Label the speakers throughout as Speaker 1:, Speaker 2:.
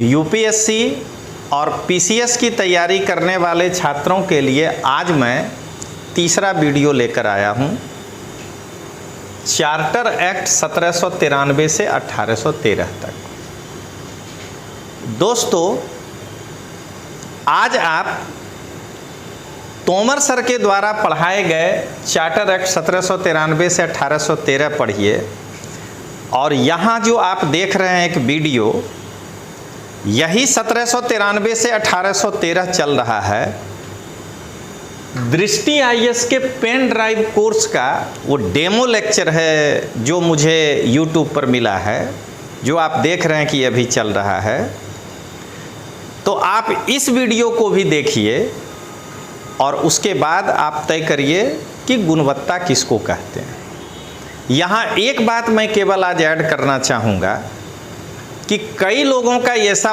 Speaker 1: UPSC और PCS की तैयारी करने वाले छात्रों के लिए आज मैं तीसरा वीडियो लेकर आया हूं। चार्टर एक्ट 1793 से 1813 तक। दोस्तों, आज आप तोमर सर के द्वारा पढ़ाए गए चार्टर एक्ट 1793 से 1813 पढ़िए। और यहाँ जो आप देख रहे हैं एक वीडियो, यही 1793 से 1813 चल रहा है। दृष्टि आईएएस के पेन ड्राइव कोर्स का वो डेमो लेक्चर है जो मुझे यूट्यूब पर मिला है, जो आप देख रहे हैं कि अभी चल रहा है। तो आप इस वीडियो को भी देखिए और उसके बाद आप तय करिए कि गुणवत्ता किसको कहते हैं। यहाँ एक बात मैं केवल आज ऐड करना चाहूँगा कि कई लोगों का ऐसा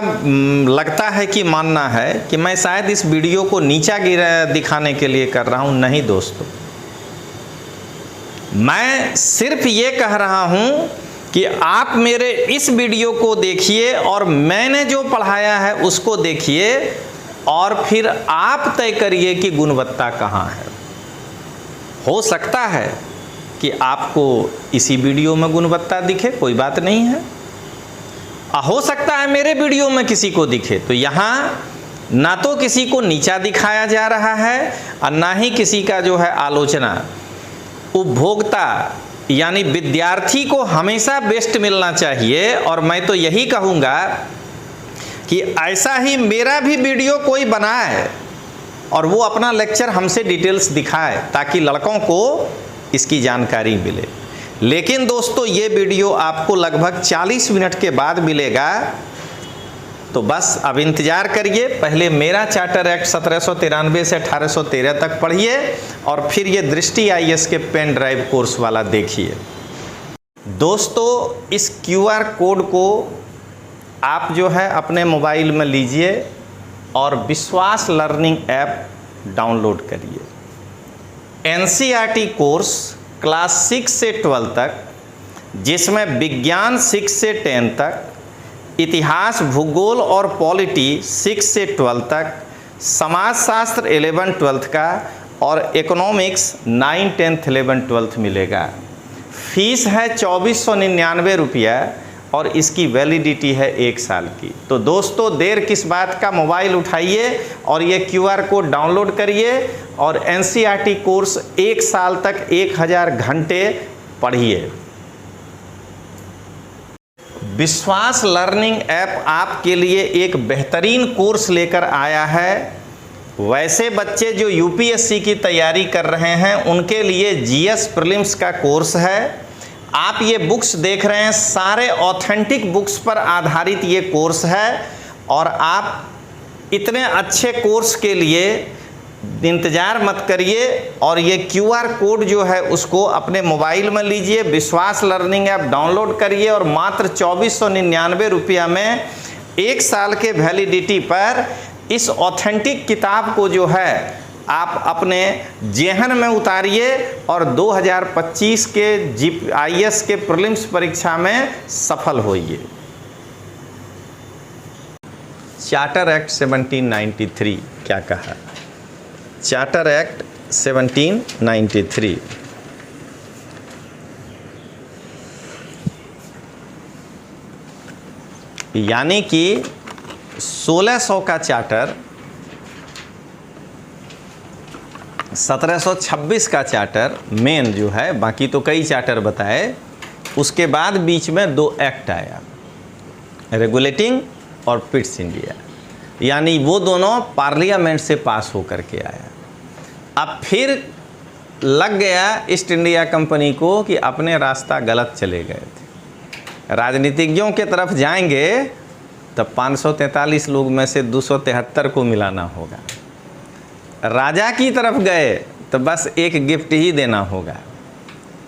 Speaker 1: लगता है कि मानना है कि मैं शायद इस वीडियो को नीचा गिरा दिखाने के लिए कर रहा हूं। नहीं दोस्तों, मैं सिर्फ ये कह रहा हूं कि आप मेरे इस वीडियो को देखिए और मैंने जो पढ़ाया है उसको देखिए और फिर आप तय करिए कि गुणवत्ता कहाँ है। हो सकता है कि आपको इसी वीडियो में गुणवत्ता दिखे, कोई बात नहीं है। हो सकता है मेरे वीडियो में किसी को दिखे। तो यहाँ ना तो किसी को नीचा दिखाया जा रहा है और ना ही किसी का जो है आलोचना। उपभोक्ता यानी विद्यार्थी को हमेशा बेस्ट मिलना चाहिए। और मैं तो यही कहूँगा कि ऐसा ही मेरा भी वीडियो कोई बनाए और वो अपना लेक्चर हमसे डिटेल्स दिखाए ताकि लड़कों को इसकी जानकारी मिले। लेकिन दोस्तों, ये वीडियो आपको लगभग 40 मिनट के बाद मिलेगा। तो बस अब इंतज़ार करिए। पहले मेरा चार्टर एक्ट 1793 से 1813 तक पढ़िए और फिर ये दृष्टि आईएएस के पेन ड्राइव कोर्स वाला देखिए। दोस्तों, इस क्यूआर कोड को आप जो है अपने मोबाइल में लीजिए और विश्वास लर्निंग ऐप डाउनलोड करिए। एनसीईआरटी कोर्स क्लास 6 से 12 तक, जिसमें विज्ञान 6 से 10 तक, इतिहास, भूगोल और पॉलिटी 6 से 12 तक, समाजशास्त्र 11-12 का और इकोनॉमिक्स 9, 10, 11, 12 मिलेगा। फीस है 2499 रुपया और इसकी वैलिडिटी है 1 साल की। तो दोस्तों, देर किस बात का, मोबाइल उठाइए और ये क्यूआर कोड डाउनलोड करिए और एनसीईआरटी कोर्स 1 साल तक 1000 घंटे पढ़िए। विश्वास लर्निंग ऐप आपके लिए एक बेहतरीन कोर्स लेकर आया है। वैसे बच्चे जो यूपीएससी की तैयारी कर रहे हैं उनके लिए जीएस प्रीलिम्स का कोर्स है। आप ये बुक्स देख रहे हैं, सारे ऑथेंटिक बुक्स पर आधारित ये कोर्स है। और आप इतने अच्छे कोर्स के लिए इंतज़ार मत करिए और ये क्यूआर कोड जो है उसको अपने मोबाइल में लीजिए, विश्वास लर्निंग ऐप डाउनलोड करिए और मात्र 2499 रुपया में 1 साल के वैलिडिटी पर इस ऑथेंटिक किताब को जो है आप अपने जेहन में उतारिए और 2025 के आईएएस के प्रीलिम्स परीक्षा में सफल होइए। चार्टर एक्ट 1793 क्या कहा? चार्टर एक्ट 1793 यानी कि 1600 का चार्टर, 1726 का चार्टर मेन जो है, बाकी तो कई चार्टर बताए। उसके बाद बीच में 2 एक्ट आया, रेगुलेटिंग और पिट्स इंडिया, यानी वो दोनों पार्लियामेंट से पास होकर के आया। अब फिर लग गया ईस्ट इंडिया कंपनी को कि अपने रास्ता गलत चले गए थे। राजनीतिज्ञों के तरफ जाएंगे तब 543 लोग में से 273 को मिलाना होगा। राजा की तरफ गए तो बस एक गिफ्ट ही देना होगा।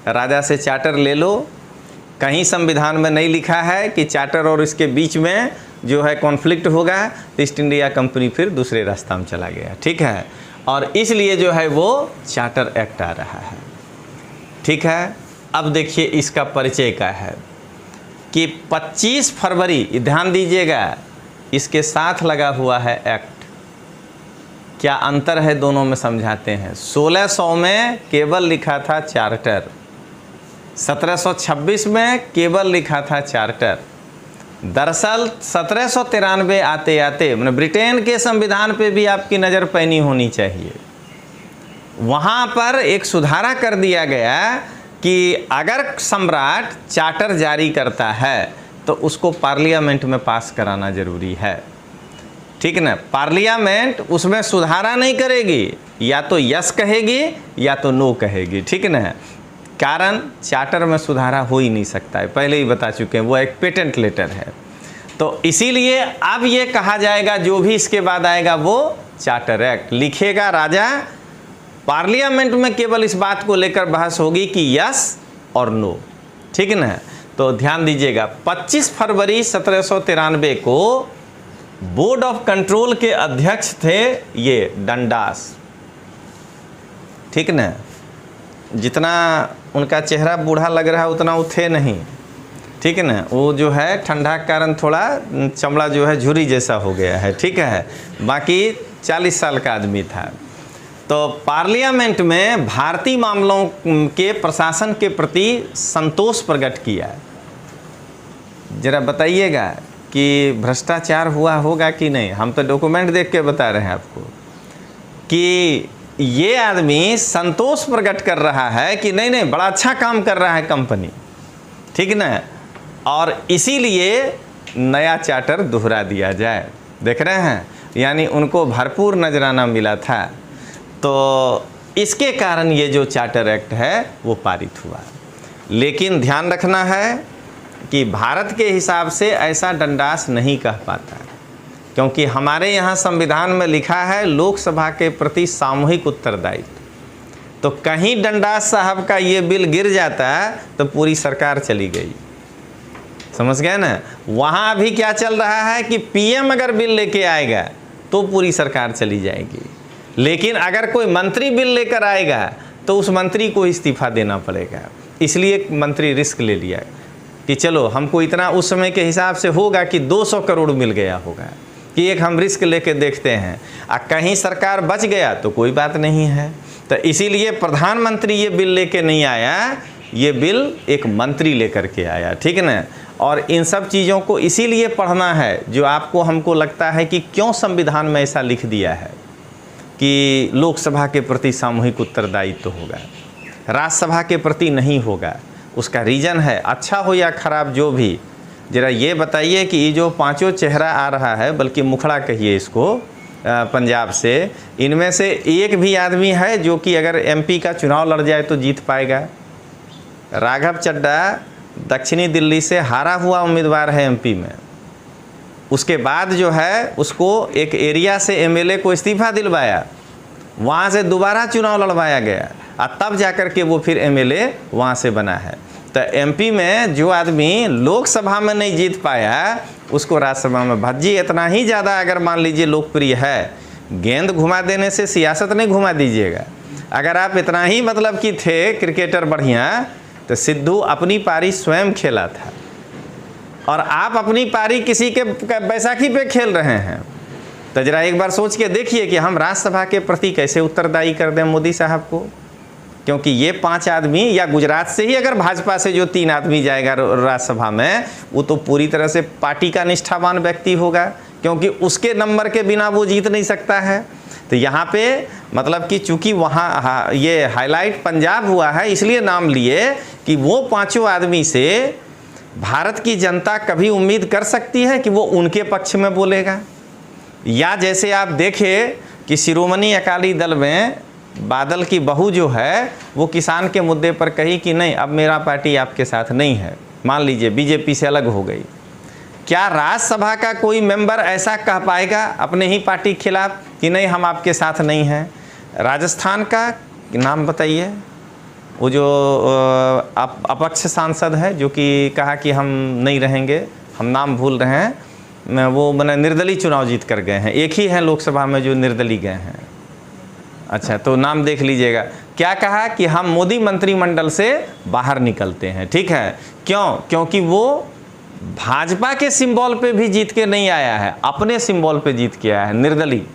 Speaker 1: राजा से चार्टर ले लो। कहीं संविधान में नहीं लिखा है कि चार्टर और इसके बीच में जो है कॉन्फ्लिक्ट होगा, तो ईस्ट इंडिया कंपनी फिर दूसरे रास्ता में चला गया। ठीक है, और इसलिए जो है वो चार्टर एक्ट आ रहा है। ठीक है, अब देखिए इसका परिचय क्या है कि 25 फरवरी, ध्यान दीजिएगा, इसके साथ लगा हुआ है एक्ट। क्या अंतर है दोनों में समझाते हैं। 1600 में केवल लिखा था चार्टर, 1726 में केवल लिखा था चार्टर। दरअसल 1793 आते आते मैंने ब्रिटेन के संविधान पे भी आपकी नज़र पैनी होनी चाहिए। वहाँ पर एक सुधारा कर दिया गया कि अगर सम्राट चार्टर जारी करता है तो उसको पार्लियामेंट में पास कराना जरूरी है, ठीक ना। पार्लियामेंट उसमें सुधारा नहीं करेगी, या तो यस कहेगी या तो नो कहेगी, ठीक ना। कारण चार्टर में सुधारा हो ही नहीं सकता है, पहले ही बता चुके हैं, वो एक पेटेंट लेटर है। तो इसीलिए अब ये कहा जाएगा जो भी इसके बाद आएगा वो चार्टर एक्ट लिखेगा राजा। पार्लियामेंट में केवल इस बात को लेकर बहस होगी कि यस और नो, ठीक ना। तो ध्यान दीजिएगा 25 फरवरी 1793 को बोर्ड ऑफ कंट्रोल के अध्यक्ष थे ये डंडास, ठीक ना। जितना उनका चेहरा बूढ़ा लग रहा है उतना वो थे नहीं, ठीक है ना। वो जो है ठंडा के कारण थोड़ा चमड़ा जो है झुर्री जैसा हो गया है, ठीक है। बाकी 40 साल का आदमी था। तो पार्लियामेंट में भारतीय मामलों के प्रशासन के प्रति संतोष प्रकट किया। जरा बताइएगा कि भ्रष्टाचार हुआ होगा कि नहीं। हम तो डॉक्यूमेंट देख के बता रहे हैं आपको कि ये आदमी संतोष प्रकट कर रहा है कि नहीं नहीं बड़ा अच्छा काम कर रहा है कंपनी, ठीक ना। और इसीलिए नया चार्टर दोहरा दिया जाए। देख रहे हैं, यानी उनको भरपूर नजराना मिला था। तो इसके कारण ये जो चार्टर एक्ट है वो पारित हुआ। लेकिन ध्यान रखना है कि भारत के हिसाब से ऐसा डंडास नहीं कह पाता, क्योंकि हमारे यहाँ संविधान में लिखा है लोकसभा के प्रति सामूहिक उत्तरदायित्व। तो कहीं डंडास साहब का ये बिल गिर जाता तो पूरी सरकार चली गई, समझ गए ना। वहाँ अभी क्या चल रहा है कि पीएम अगर बिल लेके आएगा तो पूरी सरकार चली जाएगी, लेकिन अगर कोई मंत्री बिल लेकर आएगा तो उस मंत्री को इस्तीफा देना पड़ेगा। इसलिए मंत्री रिस्क ले लिया कि चलो हमको इतना उस समय के हिसाब से होगा कि 200 करोड़ मिल गया होगा कि एक हम रिस्क लेके देखते हैं, कहीं सरकार बच गया तो कोई बात नहीं है। तो इसीलिए प्रधानमंत्री ये बिल लेके नहीं आया, ये बिल एक मंत्री लेकर के आया, ठीक है ना। और इन सब चीज़ों को इसीलिए पढ़ना है जो आपको हमको लगता है कि क्यों संविधान में ऐसा लिख दिया है कि लोकसभा के प्रति सामूहिक उत्तरदायित्व होगा, राज्यसभा के प्रति नहीं होगा। उसका रीज़न है, अच्छा हो या खराब जो भी। जरा ये बताइए कि ये जो पांचों चेहरा आ रहा है, बल्कि मुखड़ा कहिए इसको, पंजाब से, इनमें से एक भी आदमी है जो कि अगर एमपी का चुनाव लड़ जाए तो जीत पाएगा। राघव चड्ढा दक्षिणी दिल्ली से हारा हुआ उम्मीदवार है एमपी में। उसके बाद जो है उसको एक एरिया से एमएलए को इस्तीफा दिलवाया, वहाँ से दोबारा चुनाव लड़वाया गया और तब जाकर के वो फिर एमएलए वहाँ से बना है। तो एमपी में जो आदमी लोकसभा में नहीं जीत पाया उसको राज्यसभा में भज्जी इतना ही ज़्यादा अगर मान लीजिए लोकप्रिय है, गेंद घुमा देने से सियासत नहीं घुमा दीजिएगा। अगर आप इतना ही मतलब कि थे क्रिकेटर बढ़िया, तो सिद्धू अपनी पारी स्वयं खेला था और आप अपनी पारी किसी के बैसाखी पे खेल रहे हैं। तो जरा एक बार सोच के देखिए कि हम राज्यसभा के प्रति कैसे उत्तरदायी कर दें मोदी साहब को, क्योंकि ये 5 आदमी, या गुजरात से ही अगर भाजपा से जो 3 आदमी जाएगा राज्यसभा में, वो तो पूरी तरह से पार्टी का निष्ठावान व्यक्ति होगा, क्योंकि उसके नंबर के बिना वो जीत नहीं सकता है। तो यहाँ पे मतलब कि चूंकि वहाँ ये हाईलाइट पंजाब हुआ है, इसलिए नाम लिए कि वो 5 आदमी से भारत की जनता कभी उम्मीद कर सकती है कि वो उनके पक्ष में बोलेगा। या जैसे आप देखें कि शिरोमणि अकाली दल में बादल की बहू जो है वो किसान के मुद्दे पर कही कि नहीं अब मेरा पार्टी आपके साथ नहीं है, मान लीजिए बीजेपी से अलग हो गई। क्या राज्यसभा का कोई मेंबर ऐसा कह पाएगा अपने ही पार्टी के खिलाफ कि नहीं हम आपके साथ नहीं हैं? राजस्थान का नाम बताइए, वो जो अपक्ष सांसद है जो कि कहा कि हम नहीं रहेंगे, हम नाम भूल रहे हैं, वो मैंने निर्दलीय चुनाव जीत कर गए हैं। एक ही है लोकसभा में जो निर्दलीय गए हैं। अच्छा, तो नाम देख लीजिएगा। क्या कहा कि हम मोदी मंत्रिमंडल से बाहर निकलते हैं, ठीक है। क्यों? क्योंकि वो भाजपा के सिंबल पे भी जीत के नहीं आया है, अपने सिंबल पे जीत के आया है, निर्दलीय।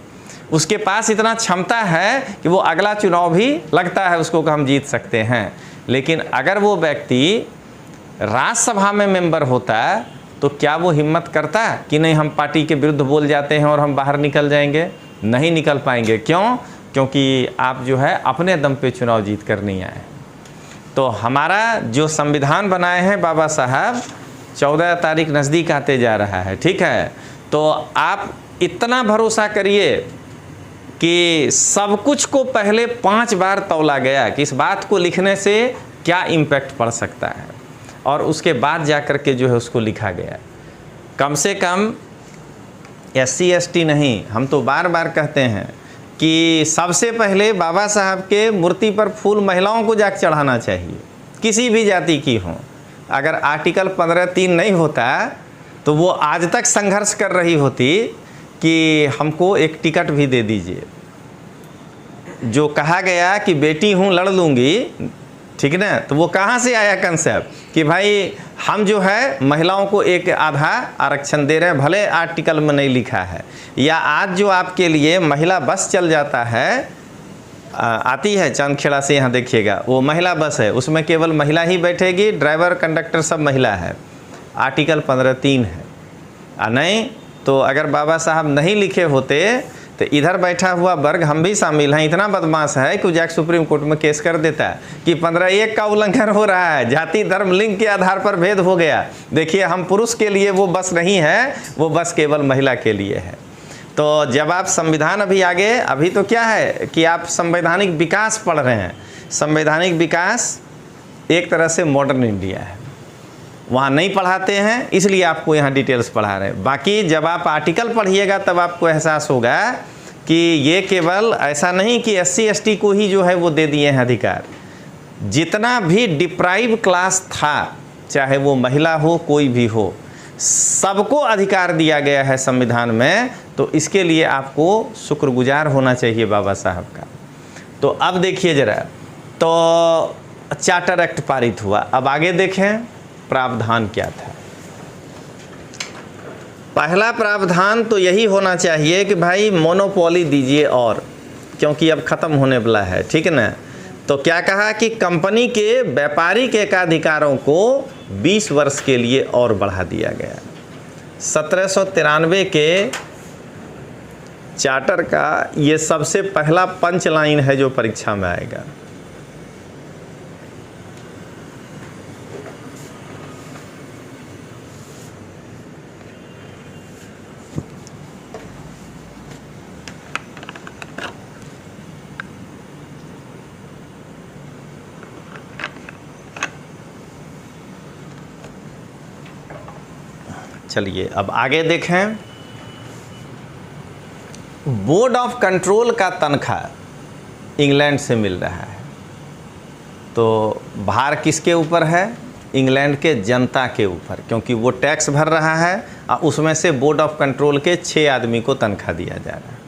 Speaker 1: उसके पास इतना क्षमता है कि वो अगला चुनाव भी लगता है उसको कि हम जीत सकते हैं। लेकिन अगर वो व्यक्ति राज्यसभा में मेंबर होता तो क्या वो हिम्मत करता कि नहीं हम पार्टी के विरुद्ध बोल जाते हैं और हम बाहर निकल जाएंगे? नहीं निकल पाएंगे। क्यों? क्योंकि आप जो है अपने दम पे चुनाव जीत कर नहीं आए। तो हमारा जो संविधान बनाए हैं बाबा साहब, 14 तारीख नज़दीक आते जा रहा है, ठीक है? तो आप इतना भरोसा करिए कि सब कुछ को पहले 5 बार तौला गया कि इस बात को लिखने से क्या इम्पैक्ट पड़ सकता है, और उसके बाद जा कर के जो है उसको लिखा गया। कम से कम SC ST नहीं, हम तो बार बार कहते हैं कि सबसे पहले बाबा साहब के मूर्ति पर फूल महिलाओं को जाकर चढ़ाना चाहिए, किसी भी जाति की हो। अगर आर्टिकल 15(3) नहीं होता तो वो आज तक संघर्ष कर रही होती कि हमको एक टिकट भी दे दीजिए। जो कहा गया कि बेटी हूँ लड़ लूँगी, ठीक ना, तो वो कहाँ से आया कंसेप्ट कि भाई हम जो है महिलाओं को एक आधा आरक्षण दे रहे हैं, भले आर्टिकल में नहीं लिखा है। या आज जो आपके लिए महिला बस चल जाता है, आती है चांदखेड़ा से, यहाँ देखिएगा वो महिला बस है, उसमें केवल महिला ही बैठेगी, ड्राइवर कंडक्टर सब महिला है, आर्टिकल 15(3) है। नहीं तो अगर बाबा साहब नहीं लिखे होते तो इधर बैठा हुआ वर्ग, हम भी शामिल हैं, इतना बदमाश है कि जाके सुप्रीम कोर्ट में केस कर देता है कि 15(1) का उल्लंघन हो रहा है, जाति धर्म लिंग के आधार पर भेद हो गया। देखिए हम पुरुष के लिए वो बस नहीं है, वो बस केवल महिला के लिए है। तो जब आप संविधान अभी तो क्या है कि आप संवैधानिक विकास पढ़ रहे हैं। संवैधानिक विकास एक तरह से मॉडर्न इंडिया है, वहाँ नहीं पढ़ाते हैं, इसलिए आपको यहाँ डिटेल्स पढ़ा रहे हैं। बाकी जब आप आर्टिकल पढ़िएगा तब आपको एहसास होगा कि ये केवल ऐसा नहीं कि SC ST को ही जो है वो दे दिए हैं अधिकार। जितना भी डिप्राइव क्लास था, चाहे वो महिला हो कोई भी हो, सबको अधिकार दिया गया है संविधान में। तो इसके लिए आपको शुक्रगुजार होना चाहिए बाबा साहब का। तो अब देखिए ज़रा, तो चार्टर एक्ट पारित हुआ, अब आगे देखें प्रावधान क्या था। पहला प्रावधान तो यही होना चाहिए कि भाई मोनोपोली दीजिए, और क्योंकि अब ख़त्म होने वाला है, ठीक है ना। तो क्या कहा कि कंपनी के व्यापारिक एकाधिकारों को 20 वर्ष के लिए और बढ़ा दिया गया। 1793 के चार्टर का ये सबसे पहला पंच लाइन है जो परीक्षा में आएगा। चलिए अब आगे देखें। बोर्ड ऑफ कंट्रोल का तनख्वाह इंग्लैंड से मिल रहा है, तो भार किसके ऊपर है? इंग्लैंड के जनता के ऊपर, क्योंकि वो टैक्स भर रहा है और उसमें से बोर्ड ऑफ कंट्रोल के 6 आदमी को तनख्वाह दिया जा रहा है।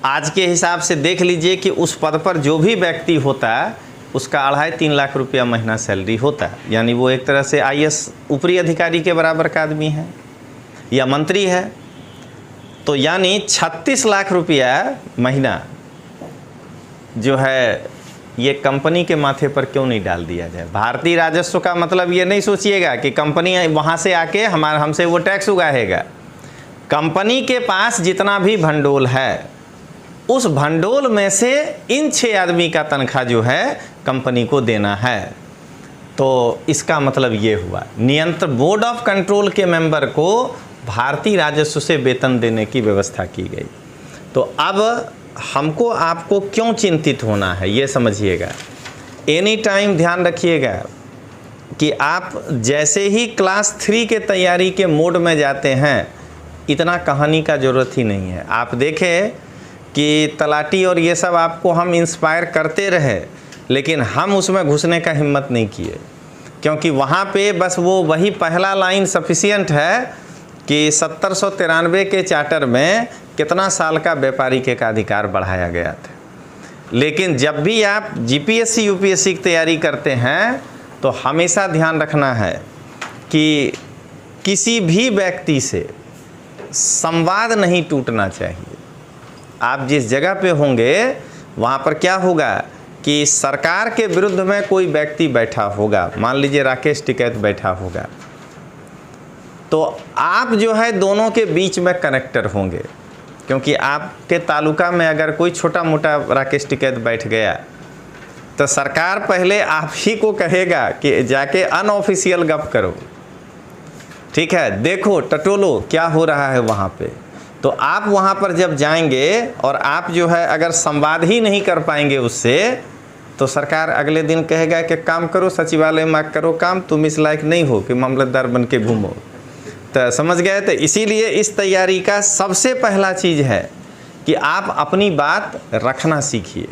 Speaker 1: आज के हिसाब से देख लीजिए कि उस पद पर जो भी व्यक्ति होता है उसका 2.5-3 लाख रुपया महीना सैलरी होता है, यानी वो एक तरह से IAS ऊपरी अधिकारी के बराबर का आदमी है या मंत्री है। तो यानी 36 लाख रुपया महीना जो है ये कंपनी के माथे पर क्यों नहीं डाल दिया जाए? भारतीय राजस्व का मतलब ये नहीं सोचिएगा कि कंपनी वहाँ से आके हमसे वो टैक्स उगाएगा। कंपनी के पास जितना भी भंडोल है उस भंडोल में से इन 6 आदमी का तनख्वाह जो है कंपनी को देना है। तो इसका मतलब ये हुआ नियंत्रण बोर्ड ऑफ कंट्रोल के मेंबर को भारतीय राजस्व से वेतन देने की व्यवस्था की गई। तो अब हमको आपको क्यों चिंतित होना है ये समझिएगा। एनी टाइम ध्यान रखिएगा कि आप जैसे ही क्लास 3 के तैयारी के मोड में जाते हैं, इतना कहानी का ज़रूरत ही नहीं है। आप देखें कि तलाटी और ये सब आपको हम इंस्पायर करते रहे, लेकिन हम उसमें घुसने का हिम्मत नहीं किए, क्योंकि वहाँ पे बस वही पहला लाइन सफिशिएंट है कि 1793 के चार्टर में कितना साल का व्यापारिक एकाधिकार बढ़ाया गया था। लेकिन जब भी आप GPSC UPSC की तैयारी करते हैं तो हमेशा ध्यान रखना है कि किसी भी व्यक्ति से संवाद नहीं टूटना चाहिए। आप जिस जगह पे होंगे वहाँ पर क्या होगा कि सरकार के विरुद्ध में कोई व्यक्ति बैठा होगा, मान लीजिए राकेश टिकैत बैठा होगा, तो आप जो है दोनों के बीच में कनेक्टर होंगे, क्योंकि आपके तालुका में अगर कोई छोटा मोटा राकेश टिकैत बैठ गया तो सरकार पहले आप ही को कहेगा कि जाके अनऑफिशियल गप करो, ठीक है, देखो टटोलो क्या हो रहा है वहाँ पे। तो आप वहाँ पर जब जाएंगे और आप जो है अगर संवाद ही नहीं कर पाएंगे उससे, तो सरकार अगले दिन कहेगा कि काम करो, सचिवालय में करो काम, तुम इस लायक नहीं हो कि मामलतदार बन के घूमो। तो समझ गए। तो इसीलिए इस तैयारी का सबसे पहला चीज़ है कि आप अपनी बात रखना सीखिए,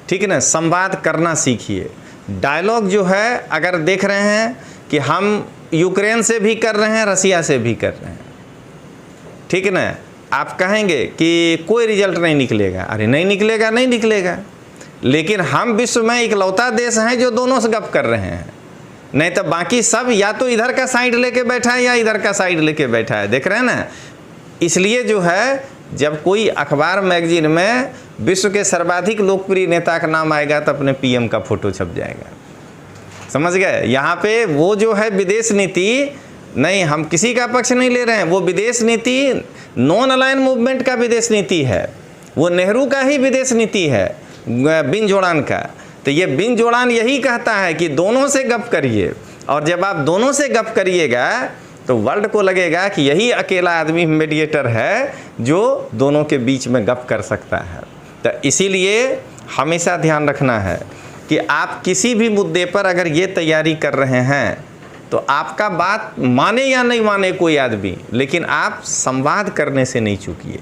Speaker 1: ठीक है ना, संवाद करना सीखिए। डायलॉग जो है अगर देख रहे हैं कि हम यूक्रेन से भी कर रहे हैं, रसिया से भी कर रहे हैं, ठीक है ना, आप कहेंगे कि कोई रिजल्ट नहीं निकलेगा, अरे नहीं निकलेगा, नहीं निकलेगा, लेकिन हम विश्व में इकलौता देश हैं जो दोनों से गप कर रहे हैं, नहीं तो बाकी सब या तो इधर का साइड लेके बैठा है या इधर का साइड लेके बैठा है, देख रहे हैं ना। इसलिए जो है जब कोई अखबार मैगजीन में विश्व के सर्वाधिक लोकप्रिय नेता का नाम आएगा तो अपने पीएम का फोटो छप जाएगा, समझ गए। यहाँ पे वो जो है विदेश नीति नहीं, हम किसी का पक्ष नहीं ले रहे हैं, वो विदेश नीति नॉन अलाइन मूवमेंट का विदेश नीति है, वो नेहरू का ही विदेश नीति है, बिन जोड़ान का। तो ये बिन जोड़ान यही कहता है कि दोनों से गप करिए, और जब आप दोनों से गप करिएगा तो वर्ल्ड को लगेगा कि यही अकेला आदमी मीडिएटर है जो दोनों के बीच में गप कर सकता है। तो इसीलिए हमेशा ध्यान रखना है कि आप किसी भी मुद्दे पर अगर ये तैयारी कर रहे हैं तो आपका बात माने या नहीं माने कोई आदमी, लेकिन आप संवाद करने से नहीं चूकिए।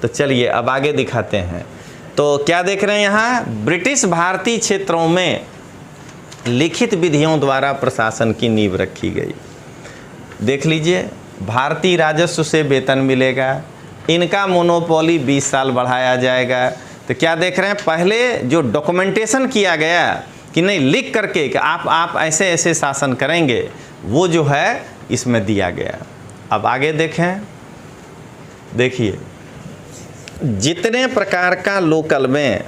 Speaker 1: तो चलिए अब आगे दिखाते हैं। तो क्या देख रहे हैं यहाँ, ब्रिटिश भारतीय क्षेत्रों में लिखित विधियों द्वारा प्रशासन की नींव रखी गई। देख लीजिए, भारतीय राजस्व से वेतन मिलेगा, इनका मोनोपोली 20 साल बढ़ाया जाएगा। तो क्या देख रहे हैं, पहले जो डॉक्यूमेंटेशन किया गया कि नहीं लिख करके कि आप ऐसे ऐसे शासन करेंगे, वो जो है इसमें दिया गया। अब आगे देखें, देखिए जितने प्रकार का लोकल में,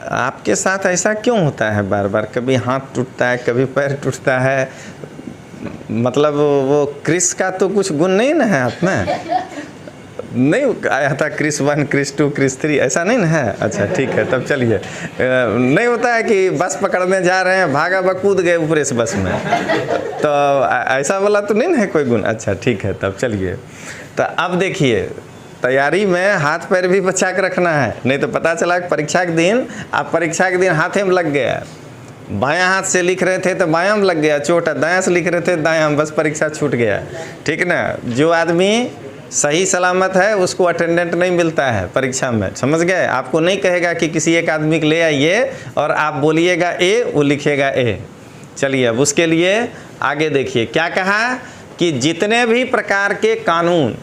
Speaker 1: आपके साथ ऐसा क्यों होता है बार बार, कभी हाथ टूटता है कभी पैर टूटता है, मतलब वो क्रिस का तो कुछ गुण नहीं ना है आप में, नहीं आया था क्रिस 1 क्रिस 2 क्रिस 3 ऐसा नहीं ना है। अच्छा ठीक है, तब चलिए। नहीं होता है कि बस पकड़ने जा रहे हैं, भागा कूद गए ऊपर से बस में, तो ऐसा वाला तो नहीं ना है कोई गुण। अच्छा ठीक है, तब चलिए। तो अब देखिए, तैयारी में हाथ पैर भी बचा के रखना है, नहीं तो पता चला कि परीक्षा के दिन आप परीक्षा के दिन हाथे में लग गया, बायां हाथ से लिख रहे थे तो बायां में लग गया चोट, दायां से लिख रहे थे दायां, बस परीक्षा छूट गया, ठीक ना। जो आदमी सही सलामत है उसको अटेंडेंट नहीं मिलता है परीक्षा में, समझ गए। आपको नहीं कहेगा कि किसी एक आदमी को ले आइए और आप बोलिएगा ए, वो लिखेगा ए। चलिए अब उसके लिए आगे देखिए क्या कहा कि जितने भी प्रकार के कानून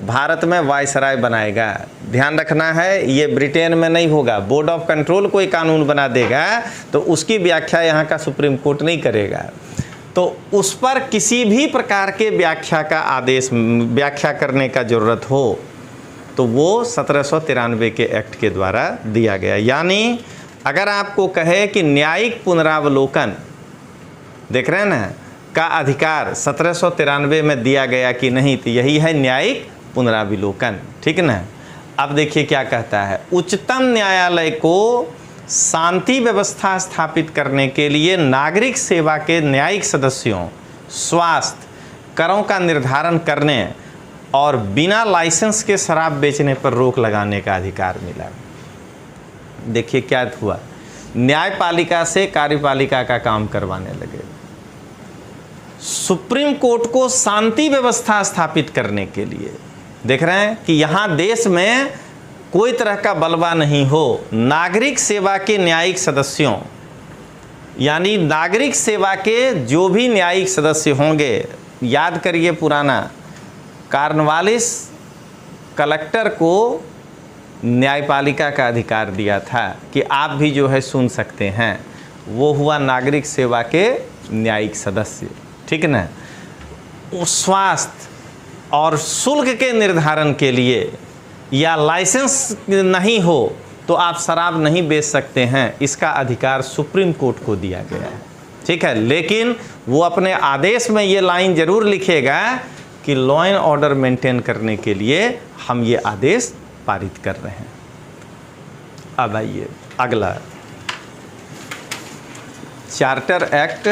Speaker 1: भारत में वायसराय बनाएगा। ध्यान रखना है, ये ब्रिटेन में नहीं होगा। बोर्ड ऑफ कंट्रोल कोई कानून बना देगा तो उसकी व्याख्या यहाँ का सुप्रीम कोर्ट नहीं करेगा, तो उस पर किसी भी प्रकार के व्याख्या का आदेश, व्याख्या करने का ज़रूरत हो तो वो 1793 के एक्ट के द्वारा दिया गया। यानी अगर आपको कहे कि न्यायिक पुनरावलोकन, देख रहे हैं ना, का अधिकार 1793 में दिया गया कि नहीं, तो यही है न्यायिक पुनरावलोकन, ठीक ना। अब देखिए क्या कहता है, उच्चतम न्यायालय को शांति व्यवस्था स्थापित करने के लिए नागरिक सेवा के न्यायिक सदस्यों, स्वास्थ्य, करों का निर्धारण करने और बिना लाइसेंस के शराब बेचने पर रोक लगाने का अधिकार मिला। देखिए क्या हुआ, न्यायपालिका से कार्यपालिका का काम करवाने लगे। सुप्रीम कोर्ट को शांति व्यवस्था स्थापित करने के लिए, देख रहे हैं कि यहाँ देश में कोई तरह का बलवा नहीं हो, नागरिक सेवा के न्यायिक सदस्यों, यानी नागरिक सेवा के जो भी न्यायिक सदस्य होंगे, याद करिए पुराना, कार्नवालिस कलेक्टर को न्यायपालिका का अधिकार दिया था कि आप भी जो है सुन सकते हैं, वो हुआ नागरिक सेवा के न्यायिक सदस्य, ठीक ना। स्वास्थ्य और शुल्क के निर्धारण के लिए या लाइसेंस नहीं हो तो आप शराब नहीं बेच सकते हैं, इसका अधिकार सुप्रीम कोर्ट को दिया गया है, ठीक है। लेकिन वो अपने आदेश में ये लाइन जरूर लिखेगा कि लॉ एंड ऑर्डर मेंटेन करने के लिए हम ये आदेश पारित कर रहे हैं। अब आइए अगला, चार्टर एक्ट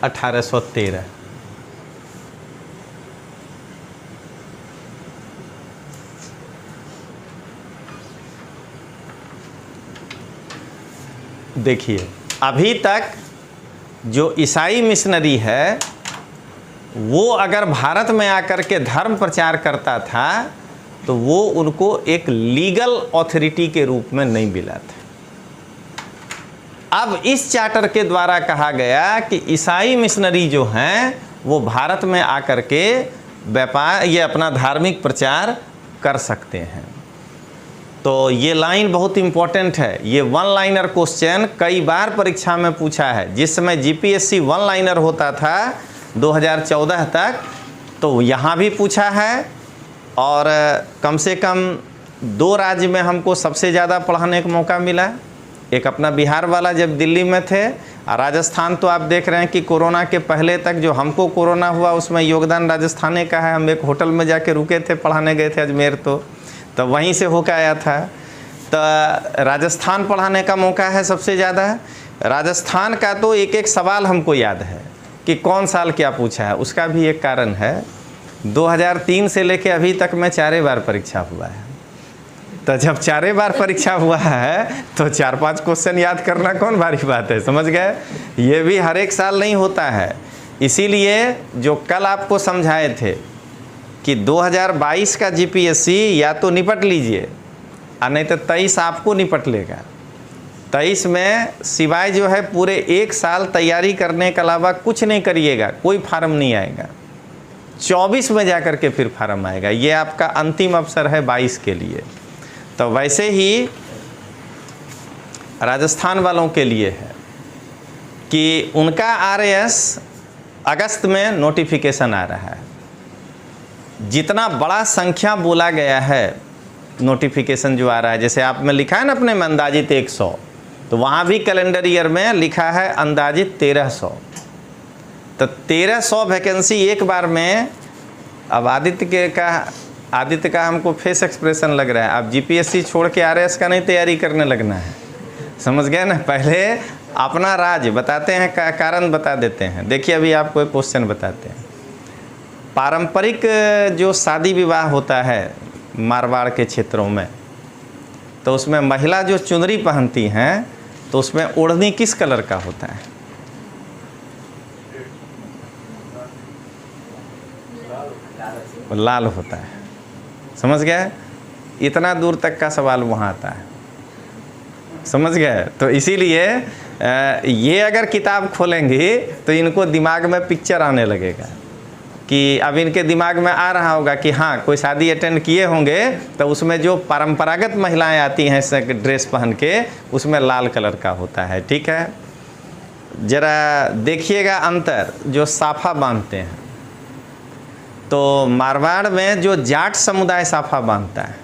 Speaker 1: 1813। देखिए, अभी तक जो ईसाई मिशनरी है वो अगर भारत में आकर के धर्म प्रचार करता था तो वो उनको एक लीगल अथॉरिटी के रूप में नहीं मिला था। अब इस चार्टर के द्वारा कहा गया कि ईसाई मिशनरी जो हैं वो भारत में आकर के व्यापार ये अपना धार्मिक प्रचार कर सकते हैं। तो ये लाइन बहुत इम्पोर्टेंट है। ये वन लाइनर क्वेश्चन कई बार परीक्षा में पूछा है। जिस समय जीपीएससी वन लाइनर होता था 2014 तक, तो यहाँ भी पूछा है और कम से कम 2 राज्य में हमको सबसे ज़्यादा पढ़ाने का मौका मिला। एक अपना बिहार वाला जब दिल्ली में थे, और राजस्थान तो आप देख रहे हैं कि कोरोना के पहले तक जो हमको कोरोना हुआ उसमें योगदान राजस्थान का है। हम एक होटल में जाके रुके थे, पढ़ाने गए थे अजमेर, तो वहीं से होकर आया था। तो राजस्थान पढ़ाने का मौका है सबसे ज़्यादा। राजस्थान का तो एक एक सवाल हमको याद है कि कौन साल क्या पूछा है। उसका भी एक कारण है, 2003 से लेके अभी तक में 4 बार परीक्षा हुआ है। तो जब 4 बार परीक्षा हुआ है तो 4-5 क्वेश्चन याद करना कौन भारी बात है, समझ गए। ये भी हर एक साल नहीं होता है। इसीलिए जो कल आपको समझाए थे कि 2022 का जीपीएससी या तो निपट लीजिए और नहीं तो 23 आपको निपट लेगा। 23 में सिवाय जो है पूरे 1 साल तैयारी करने के अलावा कुछ नहीं करिएगा, कोई फार्म नहीं आएगा। 24 में जाकर के फिर फार्म आएगा। ये आपका अंतिम अवसर है 22 के लिए। तो वैसे ही राजस्थान वालों के लिए है कि उनका आरएएस अगस्त में नोटिफिकेशन आ रहा है। जितना बड़ा संख्या बोला गया है नोटिफिकेशन जो आ रहा है, जैसे आप में लिखा है ना अपने में अंदाजित 100, तो वहाँ भी कैलेंडर ईयर में लिखा है अंदाजित 1300। तो 1300 वैकेंसी एक बार में। अब आदित्य का हमको फेस एक्सप्रेशन लग रहा है। अब जीपीएससी छोड़ के आरएएस का नहीं तैयारी करने लगना है, समझ गए ना। पहले अपना राज्य बताते हैं, कारण बता देते हैं। देखिए अभी आपको एक क्वेश्चन बताते हैं। पारंपरिक जो शादी विवाह होता है मारवाड़ के क्षेत्रों में, तो उसमें महिला जो चुनरी पहनती हैं तो उसमें ओढ़नी किस कलर का होता है? लाल होता है, समझ गए। इतना दूर तक का सवाल वहाँ आता है, समझ गए। तो इसीलिए ये अगर किताब खोलेंगे तो इनको दिमाग में पिक्चर आने लगेगा कि अब इनके दिमाग में आ रहा होगा कि हाँ कोई शादी अटेंड किए होंगे तो उसमें जो परंपरागत महिलाएं आती हैं ड्रेस पहन के, उसमें लाल कलर का होता है, ठीक है। ज़रा देखिएगा अंतर, जो साफा बांधते हैं तो मारवाड़ में जो जाट समुदाय साफा बांधता है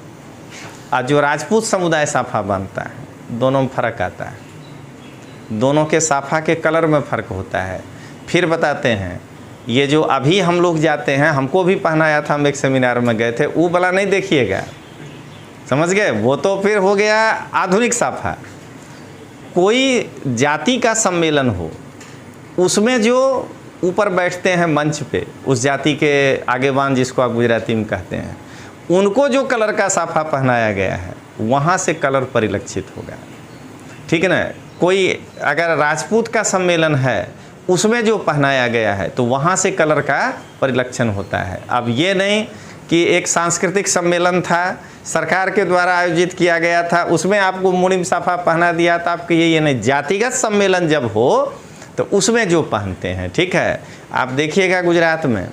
Speaker 1: और जो राजपूत समुदाय साफा बांधता है, दोनों में फ़र्क आता है। दोनों के साफा के कलर में फ़र्क होता है। फिर बताते हैं, ये जो अभी हम लोग जाते हैं, हमको भी पहनाया था, हम एक सेमिनार में गए थे, वो वाला नहीं देखिएगा, समझ गए। वो तो फिर हो गया आधुनिक साफा। कोई जाति का सम्मेलन हो, उसमें जो ऊपर बैठते हैं मंच पे, उस जाति के आगेवान जिसको आप गुजराती में कहते हैं, उनको जो कलर का साफा पहनाया गया है वहाँ से कलर परिलक्षित होगा, ठीक है ना। कोई अगर राजपूत का सम्मेलन है उसमें जो पहनाया गया है तो वहाँ से कलर का परिलक्षण होता है। अब ये नहीं कि एक सांस्कृतिक सम्मेलन था, सरकार के द्वारा आयोजित किया गया था, उसमें आपको मुनीम साफा पहना दिया था, आपको ये नहीं। जातिगत सम्मेलन जब हो तो उसमें जो पहनते हैं, ठीक है। आप देखिएगा गुजरात में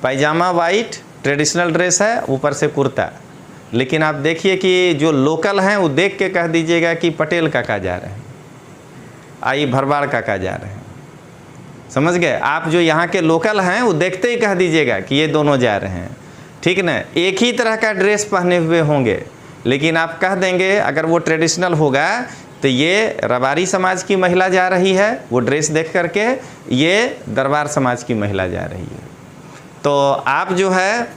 Speaker 1: पैजामा वाइट ट्रेडिशनल ड्रेस है, ऊपर से कुर्ता, लेकिन आप देखिए कि जो लोकल हैं वो देख के कह दीजिएगा कि पटेल काका जा रहे हैं, आई भरवाड़ काका जा रहे हैं, समझ गए। आप जो यहाँ के लोकल हैं वो देखते ही कह दीजिएगा कि ये दोनों जा रहे हैं, ठीक ना। एक ही तरह का ड्रेस पहने हुए होंगे, लेकिन आप कह देंगे अगर वो ट्रेडिशनल होगा तो ये रबारी समाज की महिला जा रही है, वो ड्रेस देख करके ये दरबार समाज की महिला जा रही है। तो आप जो है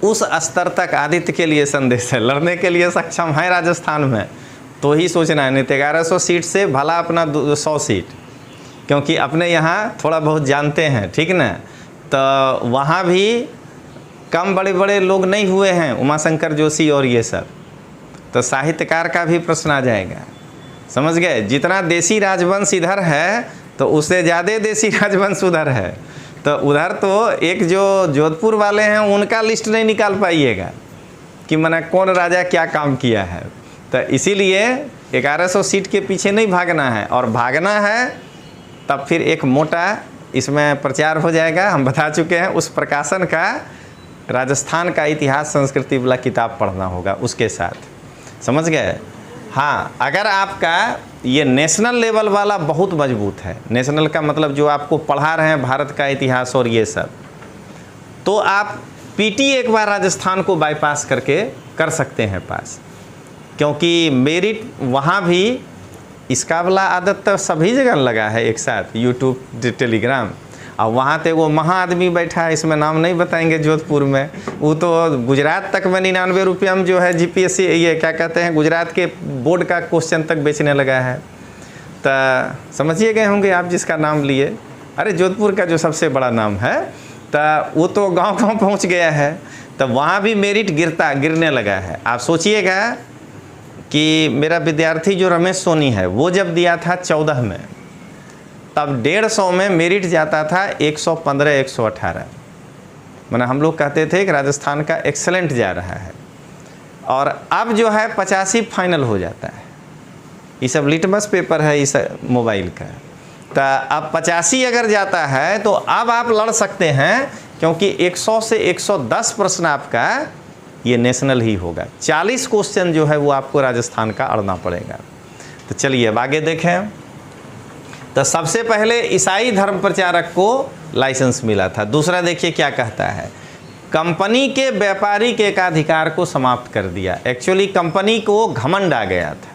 Speaker 1: उस स्तर तक आदित्य के लिए संदेश है, लड़ने के लिए सक्षम है राजस्थान में, तो ही सोचना है। नहीं तो 1100 सीट से भला अपना 100 सीट, क्योंकि अपने यहाँ थोड़ा बहुत जानते हैं, ठीक ना। तो वहाँ भी कम बड़े बड़े लोग नहीं हुए हैं, उमाशंकर जोशी और ये सब। तो साहित्यकार का भी प्रश्न आ जाएगा, समझ गए। जितना देसी राजवंश इधर है तो उससे ज़्यादा देसी राजवंश उधर है। तो उधर तो एक जो जोधपुर वाले हैं उनका लिस्ट नहीं निकाल पाइएगा कि मना कौन राजा क्या काम किया है। तो इसीलिए 1100 सीट के पीछे नहीं भागना है, और भागना है तब फिर एक मोटा इसमें प्रचार हो जाएगा। हम बता चुके हैं, उस प्रकाशन का राजस्थान का इतिहास संस्कृति वाला किताब पढ़ना होगा उसके साथ, समझ गए। हाँ, अगर आपका ये नेशनल लेवल वाला बहुत मजबूत है, नेशनल का मतलब जो आपको पढ़ा रहे हैं भारत का इतिहास और ये सब, तो आप पीटी एक बार राजस्थान को बाईपास करके कर सकते हैं पास, क्योंकि मेरिट वहाँ भी इसका वाला आदत तो सभी जगह लगा है एक साथ, यूट्यूब, टेलीग्राम। और वहाँ तो वो महा आदमी बैठा है, इसमें नाम नहीं बताएंगे, जोधपुर में, वो तो गुजरात तक में 99 रुपये में जो है जीपीएससी ये क्या कहते हैं गुजरात के बोर्ड का क्वेश्चन तक बेचने लगा है। तो समझिए गए होंगे आप जिसका नाम लिए। अरे जोधपुर का जो सबसे बड़ा नाम है, तो वो तो गाँव पहुँच गया है। तो वहाँ भी मेरिट गिरने लगा है। आप सोचिएगा कि मेरा विद्यार्थी जो रमेश सोनी है, वो जब दिया था 14 में, तब 150 में मेरिट जाता था 115 118। माने हम लोग कहते थे कि राजस्थान का एक्सेलेंट जा रहा है, और अब जो है 85 फाइनल हो जाता है। ये सब लिटमस पेपर है इस मोबाइल का। तो अब 85 अगर जाता है तो अब आप लड़ सकते हैं, क्योंकि 100 से 110 प्रश्न आपका ये नेशनल ही होगा। 40 क्वेश्चन जो है वो आपको राजस्थान का अड़ना पड़ेगा। तो चलिए अब आगे देखें। तो सबसे पहले ईसाई धर्म प्रचारक को लाइसेंस मिला था। दूसरा देखिए क्या कहता है, कंपनी के व्यापारिक एकाधिकार को समाप्त कर दिया। एक्चुअली कंपनी को घमंड आ गया था।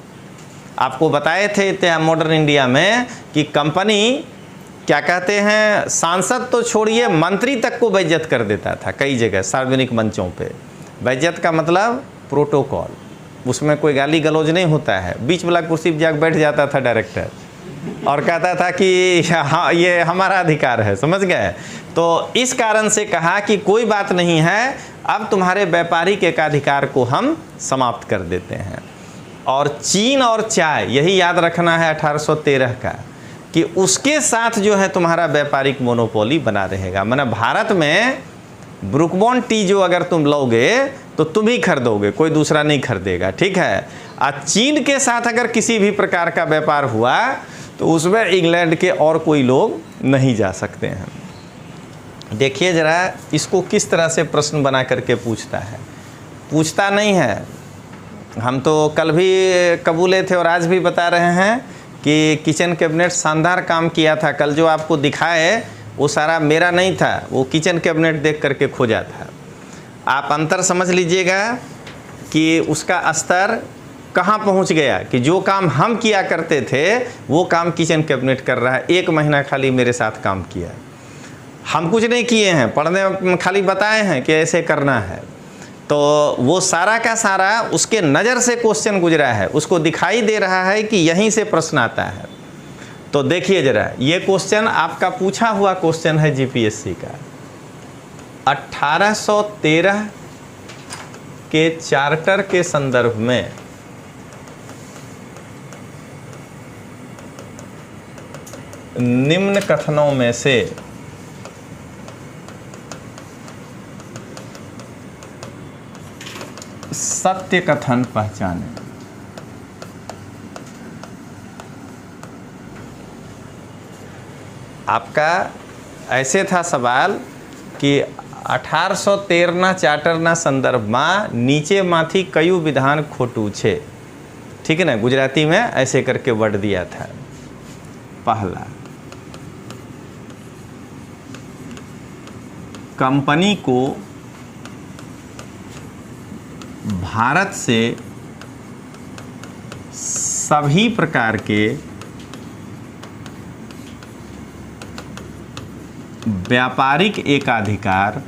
Speaker 1: आपको बताए थे मॉडर्न इंडिया में कि कंपनी क्या कहते हैं, सांसद तो छोड़िए मंत्री तक को बेइज्जत कर देता था कई जगह सार्वजनिक मंचों पे। बेइज्जत का मतलब प्रोटोकॉल, उसमें कोई गाली गलौज नहीं होता है। बीच वाला कुर्सी पर जाकर बैठ जाता था डायरेक्टर और कहता था कि हाँ ये हमारा अधिकार है, समझ गए। तो इस कारण से कहा कि कोई बात नहीं है, अब तुम्हारे व्यापारिक एकाधिकार को हम समाप्त कर देते हैं। और चीन और चाय, यही याद रखना है 1813 का, कि उसके साथ जो है तुम्हारा व्यापारिक मोनोपोली बना रहेगा। माने भारत में ब्रुक बॉन्ड टी जो अगर तुम लोगे तो तुम ही खरीदोगे, कोई दूसरा नहीं खरीदेगा, ठीक है। और चीन के साथ अगर किसी भी प्रकार का व्यापार हुआ तो उसमें इंग्लैंड के और कोई लोग नहीं जा सकते हैं। देखिए ज़रा इसको किस तरह से प्रश्न बना करके पूछता है। पूछता नहीं है, हम तो कल भी कबूले थे और आज भी बता रहे हैं कि किचन कैबिनेट शानदार काम किया था। कल जो आपको दिखाए वो सारा मेरा नहीं था, वो किचन कैबिनेट देख करके खोजा था। आप अंतर समझ लीजिएगा कि उसका स्तर कहाँ पहुँच गया, कि जो काम हम किया करते थे वो काम किचन कैबिनेट कर रहा है। 1 महीना खाली मेरे साथ काम किया, हम कुछ नहीं किए हैं, पढ़ने में खाली बताए हैं कि ऐसे करना है। तो वो सारा का सारा उसके नज़र से क्वेश्चन गुजरा है, उसको दिखाई दे रहा है कि यहीं से प्रश्न आता है। तो देखिए ज़रा, ये क्वेश्चन आपका पूछा हुआ क्वेश्चन है जीपीएससी का। 1813 के चार्टर के संदर्भ में निम्न कथनों में से सत्य कथन पहचाने। आपका ऐसे था सवाल कि 1813 चार्टरना संदर्भ में नीचे माथी कयु विधान खोटू छे, ठीक है ना। गुजराती में ऐसे करके वर्ड दिया था। पहला कंपनी को भारत से सभी प्रकार के व्यापारिक एकाधिकार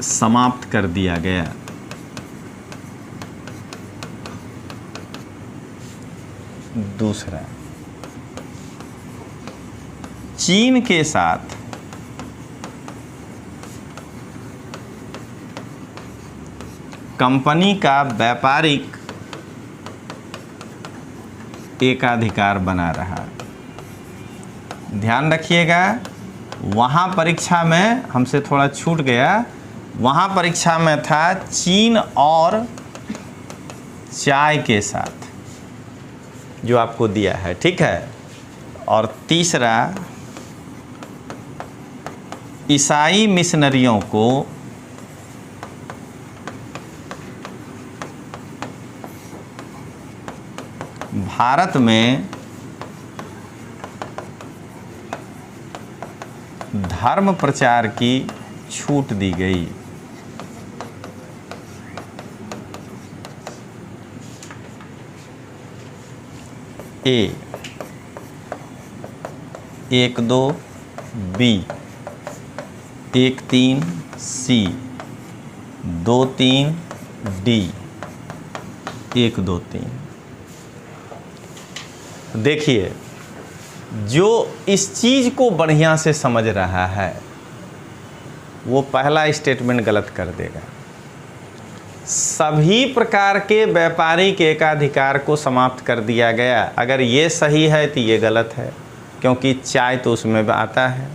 Speaker 1: समाप्त कर दिया गया। दूसरा, चीन के साथ कंपनी का व्यापारिक एकाधिकार बना रहा। ध्यान रखिएगा, वहाँ परीक्षा में हमसे थोड़ा छूट गया, वहाँ परीक्षा में था चीन और चाय के साथ, जो आपको दिया है, ठीक है। और तीसरा, ईसाई मिशनरियों को भारत में धर्म प्रचार की छूट दी गई। ए 1-2 बी 1-3 सी 2-3 डी 1-2-3। देखिए, जो इस चीज़ को बढ़िया से समझ रहा है वो पहला स्टेटमेंट गलत कर देगा। सभी प्रकार के व्यापारिक एकाधिकार को समाप्त कर दिया गया। अगर ये सही है तो ये गलत है, क्योंकि चाय तो उसमें आता है।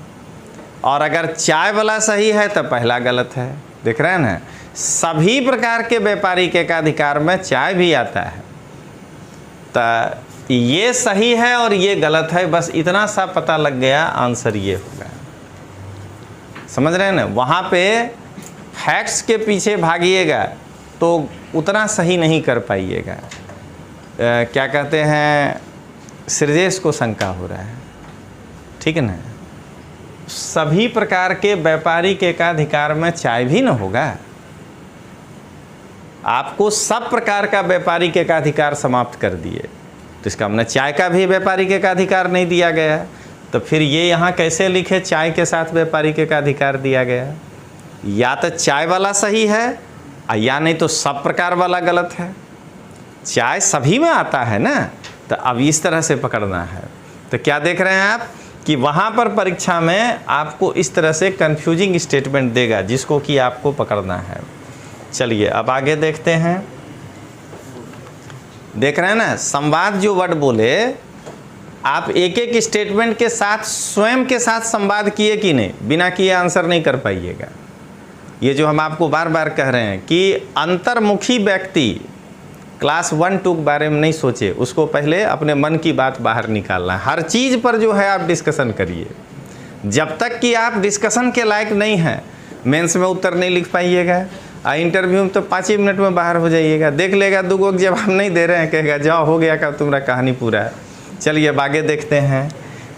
Speaker 1: और अगर चाय वाला सही है तो पहला गलत है। देख रहे हैं ना, सभी प्रकार के व्यापारिक एकाधिकार में चाय भी आता है। तो ये सही है और ये गलत है, बस इतना सा पता लग गया, आंसर ये होगा। समझ रहे हैं ना, वहाँ पे फैक्ट्स के पीछे भागिएगा तो उतना सही नहीं कर पाइएगा। क्या कहते हैं, सृजेश को शंका हो रहा है, ठीक है ना। सभी प्रकार के व्यापारिक एकाधिकार में चाय भी न होगा। आपको सब प्रकार का व्यापारिक एकाधिकार समाप्त कर दिए, तो इसका हमने चाय का भी व्यापारिक एकाधिकार नहीं दिया गया। तो फिर ये यहाँ कैसे लिखे चाय के साथ व्यापारिक एकाधिकार दिया गया? या तो चाय वाला सही है या नहीं तो सब प्रकार वाला गलत है। चाय सभी में आता है ना, तो अब इस तरह से पकड़ना है। तो क्या देख रहे हैं आप कि वहाँ पर परीक्षा में आपको इस तरह से कंफ्यूजिंग स्टेटमेंट देगा, जिसको कि आपको पकड़ना है। चलिए अब आगे देखते हैं। देख रहे हैं ना, संवाद जो वर्ड बोले, आप एक एक स्टेटमेंट के साथ स्वयं के साथ संवाद किए कि नहीं, बिना किए आंसर नहीं कर पाइएगा। ये जो हम आपको बार बार कह रहे हैं कि अंतर्मुखी व्यक्ति क्लास 1-2 के बारे में नहीं सोचे, उसको पहले अपने मन की बात बाहर निकालना है। हर चीज़ पर जो है आप डिस्कशन करिए। जब तक कि आप डिस्कशन के लायक नहीं हैं, मेंस में उत्तर नहीं लिख पाइएगा, इंटरव्यू में तो 5 ही मिनट में बाहर हो जाइएगा। देख लेगा, दूगो जवाब नहीं दे रहे हैं, कहेगा जाओ हो गया का तुम्हारा कहानी पूरा है। चलिए अब आगे देखते हैं।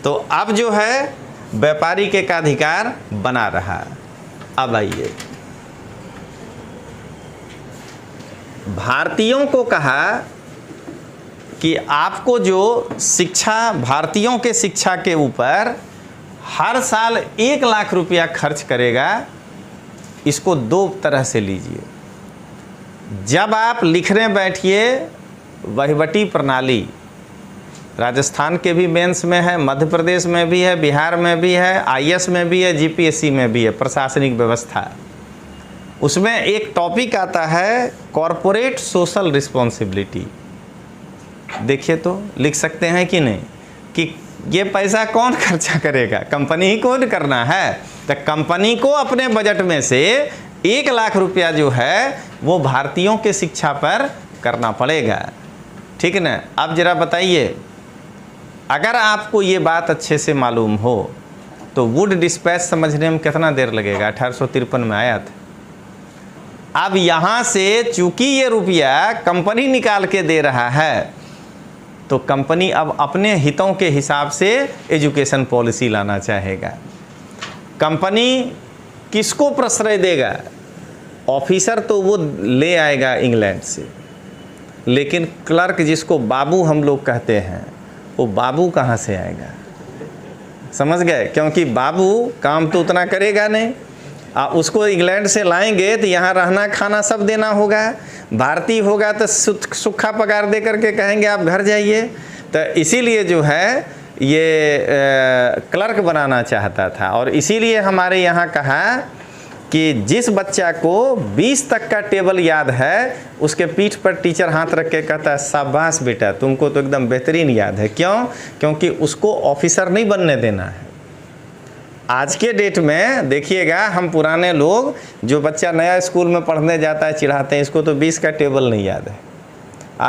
Speaker 1: तो अब जो है व्यापारिक एकाधिकार बना रहा। अब आइए, भारतीयों को कहा कि आपको जो शिक्षा, भारतीयों के शिक्षा के ऊपर हर साल 1 लाख रुपया खर्च करेगा। इसको 2 तरह से लीजिए। जब आप लिखने बैठिए, वहीवटी प्रणाली राजस्थान के भी मेंस में है, मध्य प्रदेश में भी है, बिहार में भी है, आईएएस में भी है, जीपीएससी में भी है, प्रशासनिक व्यवस्था। उसमें एक टॉपिक आता है कॉरपोरेट सोशल रिस्पॉन्सिबिलिटी। देखिए तो लिख सकते हैं कि नहीं कि ये पैसा कौन खर्चा करेगा, कंपनी ही को करना है। तो कंपनी को अपने बजट में से 1 लाख रुपया जो है वो भारतीयों के शिक्षा पर करना पड़ेगा, ठीक है ना। अब जरा बताइए, अगर आपको ये बात अच्छे से मालूम हो तो वुड डिस्पैच समझने में कितना देर लगेगा? 1853 में आया था। अब यहाँ से चूंकि ये रुपया कंपनी निकाल के दे रहा है, तो कंपनी अब अपने हितों के हिसाब से एजुकेशन पॉलिसी लाना चाहेगा। कंपनी किसको प्रश्रय देगा? ऑफिसर तो वो ले आएगा इंग्लैंड से, लेकिन क्लर्क जिसको बाबू हम लोग कहते हैं, वो बाबू कहाँ से आएगा? समझ गए? क्योंकि बाबू काम तो उतना करेगा नहीं। उसको इंग्लैंड से लाएंगे तो यहाँ रहना खाना सब देना होगा। भारतीय होगा तो सूखा पगार दे करके कहेंगे आप घर जाइए। तो इसीलिए जो है ये क्लर्क बनाना चाहता था। और इसीलिए हमारे यहाँ कहा कि जिस बच्चा को 20 तक का टेबल याद है, उसके पीठ पर टीचर हाथ रख के कहता है शाबाश बेटा, तुमको तो एकदम बेहतरीन याद है। क्यों? क्योंकि उसको ऑफिसर नहीं बनने देना है। आज के डेट में देखिएगा, हम पुराने लोग जो बच्चा नया स्कूल में पढ़ने जाता है चिढ़ाते हैं, इसको तो 20 का टेबल नहीं याद है।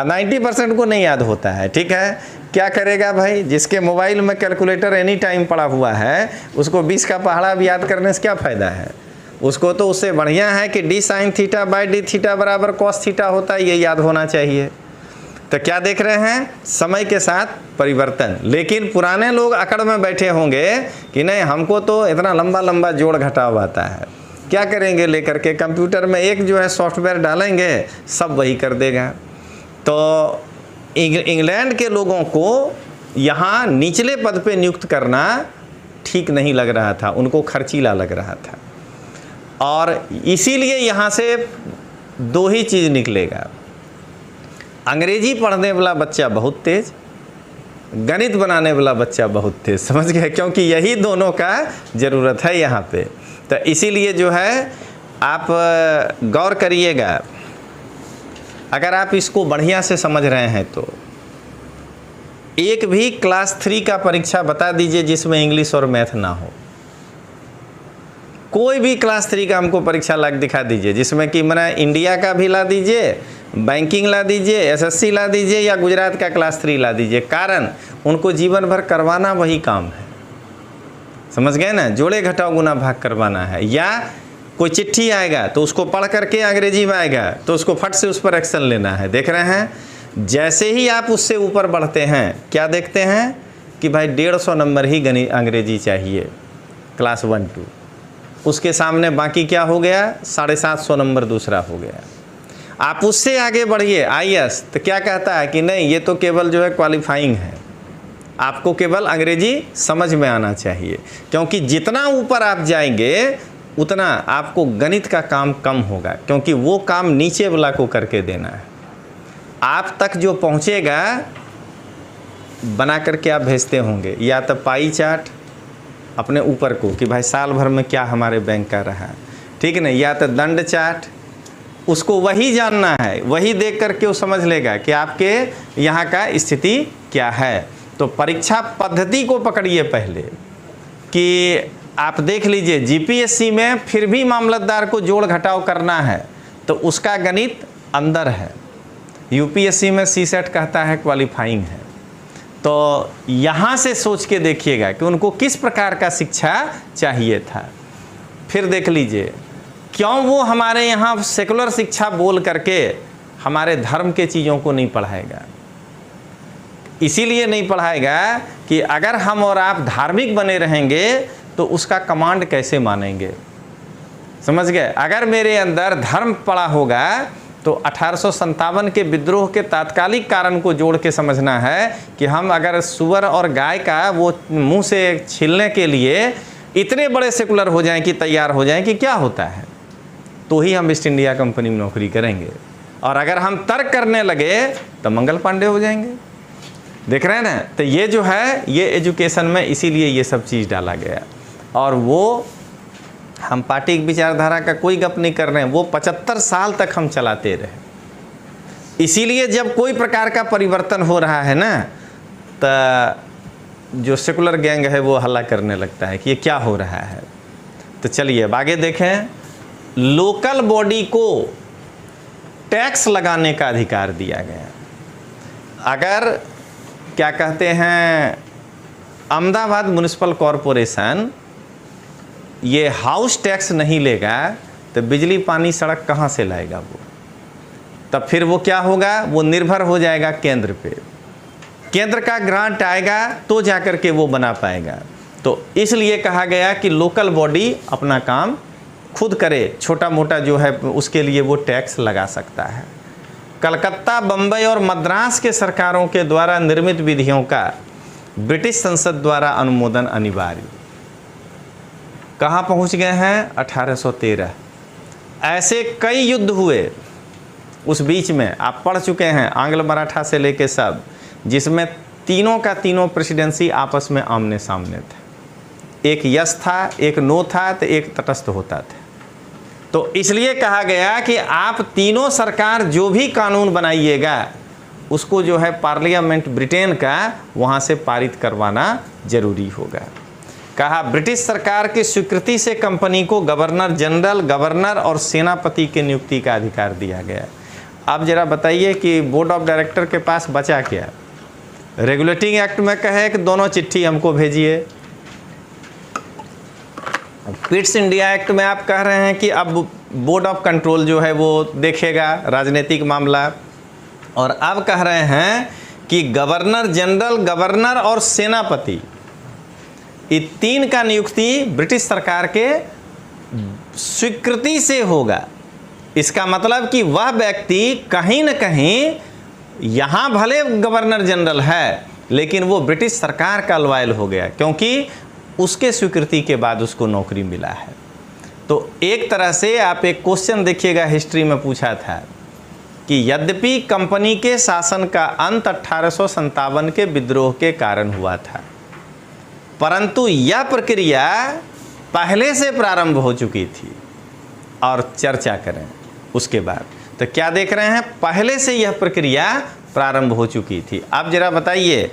Speaker 1: 90% को नहीं याद होता है। ठीक है, क्या करेगा भाई? जिसके मोबाइल में कैलकुलेटर एनी टाइम पड़ा हुआ है, उसको 20 का पहाड़ा भी याद करने से क्या फ़ायदा है? उसको तो उससे बढ़िया है कि d sin theta by d theta बराबर cos थीटा होता है, ये याद होना चाहिए। तो क्या देख रहे हैं? समय के साथ परिवर्तन। लेकिन पुराने लोग अकड़ में बैठे होंगे कि नहीं, हमको तो इतना लंबा लंबा जोड़ घटाव आता है। क्या करेंगे? लेकर के कंप्यूटर में एक जो है सॉफ्टवेयर डालेंगे, सब वही कर देगा। तो इंग्लैंड के लोगों को यहाँ निचले पद पे नियुक्त करना ठीक नहीं लग रहा था, उनको खर्चीला लग रहा था। और इसीलिए यहाँ से दो ही चीज़ निकलेगा, अंग्रेजी पढ़ने वाला बच्चा बहुत तेज, गणित बनाने वाला बच्चा बहुत तेज। समझ गए? क्योंकि यही दोनों का ज़रूरत है यहाँ पे। तो इसीलिए जो है आप गौर करिएगा, अगर आप इसको बढ़िया से समझ रहे हैं तो एक भी क्लास 3 का परीक्षा बता दीजिए जिसमें इंग्लिश और मैथ ना हो। कोई भी क्लास 3 का हमको परीक्षा ला दिखा दीजिए जिसमें कि मैंने इंडिया का भी ला दीजिए, बैंकिंग ला दीजिए, एसएससी ला दीजिए, या गुजरात का क्लास 3 ला दीजिए। कारण उनको जीवन भर करवाना वही काम है। समझ गए ना? जोड़े घटाओ गुना भाग करवाना है। या कोई चिट्ठी आएगा तो उसको पढ़ करके अंग्रेजी में आएगा तो उसको फट से उस पर एक्शन लेना है। देख रहे हैं? जैसे ही आप उससे ऊपर बढ़ते हैं, क्या देखते हैं कि भाई 150 नंबर ही अंग्रेजी चाहिए क्लास 1-2। उसके सामने बाकी क्या हो गया? 750 नंबर दूसरा हो गया। आप उससे आगे बढ़िए IAS, तो क्या कहता है कि नहीं, ये तो केवल जो है क्वालिफाइंग है, आपको केवल अंग्रेजी समझ में आना चाहिए। क्योंकि जितना ऊपर आप जाएंगे उतना आपको गणित का काम कम होगा, क्योंकि वो काम नीचे वाला को करके देना है। आप तक जो पहुंचेगा बना करके आप भेजते होंगे, या तो पाई चार्ट अपने ऊपर को कि भाई साल भर में क्या हमारे बैंक का रहा, ठीक है ना, या तो दंड चार्ट, उसको वही जानना है, वही देख करके वो समझ लेगा कि आपके यहाँ का स्थिति क्या है। तो परीक्षा पद्धति को पकड़िए पहले, कि आप देख लीजिए जीपीएससी में फिर भी मामलतदार को जोड़ घटाव करना है तो उसका गणित अंदर है, यूपीएससी में सीसेट कहता है क्वालिफाइंग है। तो यहाँ से सोच के देखिएगा कि उनको किस प्रकार का शिक्षा चाहिए था। फिर देख लीजिए क्यों वो हमारे यहाँ सेकुलर शिक्षा बोल करके हमारे धर्म के चीज़ों को नहीं पढ़ाएगा। इसीलिए नहीं पढ़ाएगा कि अगर हम और आप धार्मिक बने रहेंगे तो उसका कमांड कैसे मानेंगे। समझ गए? अगर मेरे अंदर धर्म पड़ा होगा तो 1857 के विद्रोह के तात्कालिक कारण को जोड़ के समझना है कि हम अगर सुअर और गाय का वो मुंह से छीलने के लिए इतने बड़े सेकुलर हो जाएं कि तैयार हो जाएं कि क्या होता है, तो ही हम ईस्ट इंडिया कंपनी में नौकरी करेंगे। और अगर हम तर्क करने लगे तो मंगल पांडे हो जाएंगे। देख रहे हैं ना? तो ये जो है ये एजुकेशन में इसीलिए ये सब चीज़ डाला गया। और वो हम पार्टी की विचारधारा का कोई गप नहीं कर रहे हैं, वो 75 साल तक हम चलाते रहे। इसीलिए जब कोई प्रकार का परिवर्तन हो रहा है ना, तो जो सेकुलर गैंग है वो हल्ला करने लगता है कि ये क्या हो रहा है। तो चलिए अब आगे देखें। लोकल बॉडी को टैक्स लगाने का अधिकार दिया गया। अगर क्या कहते हैं अहमदाबाद म्युनिसिपल कॉरपोरेशन ये हाउस टैक्स नहीं लेगा तो बिजली पानी सड़क कहाँ से लाएगा वो? तब फिर वो क्या होगा, वो निर्भर हो जाएगा केंद्र पे। केंद्र का ग्रांट आएगा तो जाकर के वो बना पाएगा। तो इसलिए कहा गया कि लोकल बॉडी अपना काम खुद करे, छोटा मोटा जो है उसके लिए वो टैक्स लगा सकता है। कलकत्ता, बम्बई और मद्रास के सरकारों के द्वारा निर्मित विधियों का ब्रिटिश संसद द्वारा अनुमोदन अनिवार्य। कहाँ पहुँच गए हैं? 1813। ऐसे कई युद्ध हुए उस बीच में, आप पढ़ चुके हैं, आंग्ल मराठा से लेके सब, जिसमें तीनों का तीनों प्रेसिडेंसी आपस में आमने सामने थे। एक यस था, एक नो था, तो एक तटस्थ होता था। तो इसलिए कहा गया कि आप तीनों सरकार जो भी कानून बनाइएगा उसको जो है पार्लियामेंट ब्रिटेन का वहाँ से पारित करवाना जरूरी होगा। कहा ब्रिटिश सरकार की स्वीकृति से कंपनी को गवर्नर जनरल, गवर्नर और सेनापति के नियुक्ति का अधिकार दिया गया। अब जरा बताइए कि बोर्ड ऑफ डायरेक्टर के पास बचा क्या? रेगुलेटिंग एक्ट में कहे कि दोनों चिट्ठी हमको भेजिए। पिट्स इंडिया एक्ट में आप कह रहे हैं कि अब बोर्ड ऑफ कंट्रोल जो है वो देखेगा राजनीतिक मामला, और अब कह रहे हैं कि गवर्नर जनरल, गवर्नर और सेनापति, ये तीन का नियुक्ति ब्रिटिश सरकार के स्वीकृति से होगा। इसका मतलब कि वह व्यक्ति कहीं न कहीं यहाँ भले गवर्नर जनरल है लेकिन वो ब्रिटिश सरकार का लॉयल हो गया, क्योंकि उसके स्वीकृति के बाद उसको नौकरी मिला है। तो एक तरह से आप एक क्वेश्चन देखिएगा, हिस्ट्री में पूछा था कि यद्यपि कंपनी के शासन का अंत 1857 के विद्रोह के कारण हुआ था, परंतु यह प्रक्रिया पहले से प्रारंभ हो चुकी थी। और चर्चा करें उसके बाद, तो क्या देख रहे हैं, पहले से यह प्रक्रिया प्रारंभ हो चुकी थी। अब जरा बताइए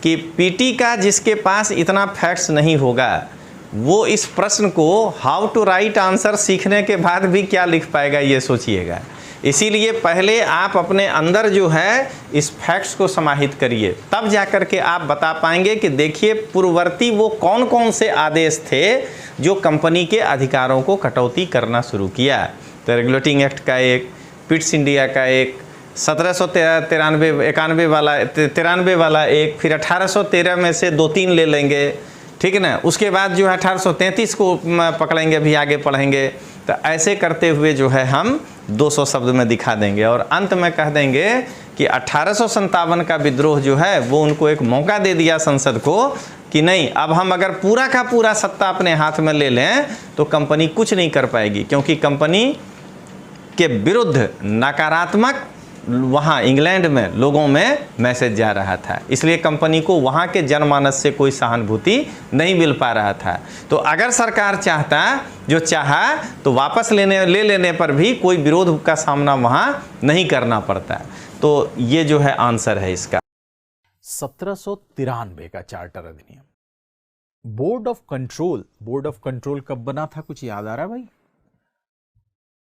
Speaker 1: कि पीटी का जिसके पास इतना फैक्ट्स नहीं होगा वो इस प्रश्न को हाउ टू राइट आंसर सीखने के बाद भी क्या लिख पाएगा, ये सोचिएगा। इसीलिए पहले आप अपने अंदर जो है इस फैक्ट्स को समाहित करिए, तब जाकर के आप बता पाएंगे कि देखिए पूर्ववर्ती वो कौन कौन से आदेश थे जो कंपनी के अधिकारों को कटौती करना शुरू किया। तो रेगुलेटिंग एक्ट का एक, पिट्स इंडिया का एक, 1793 वाला एक, फिर 1813 में से 2-3 ले लेंगे, ठीक है ना। उसके बाद जो है 1833 को पकड़ेंगे, भी आगे पढ़ेंगे। तो ऐसे करते हुए जो है हम 200 शब्द में दिखा देंगे और अंत में कह देंगे कि 1857 का विद्रोह जो है वो उनको एक मौका दे दिया संसद को कि नहीं, अब हम अगर पूरा का पूरा सत्ता अपने हाथ में ले लें तो कंपनी कुछ नहीं कर पाएगी, क्योंकि कंपनी के विरुद्ध नकारात्मक वहाँ इंग्लैंड में लोगों में मैसेज जा रहा था। इसलिए कंपनी को वहाँ के जनमानस से कोई सहानुभूति नहीं मिल पा रहा था। तो अगर सरकार चाहता, जो चाहा, तो वापस ले लेने पर भी कोई विरोध का सामना वहाँ नहीं करना पड़ता। तो ये जो है आंसर है इसका।
Speaker 2: 1793 का चार्टर अधिनियम। बोर्ड ऑफ कंट्रोल कब बना था, कुछ याद आ रहा है भाई?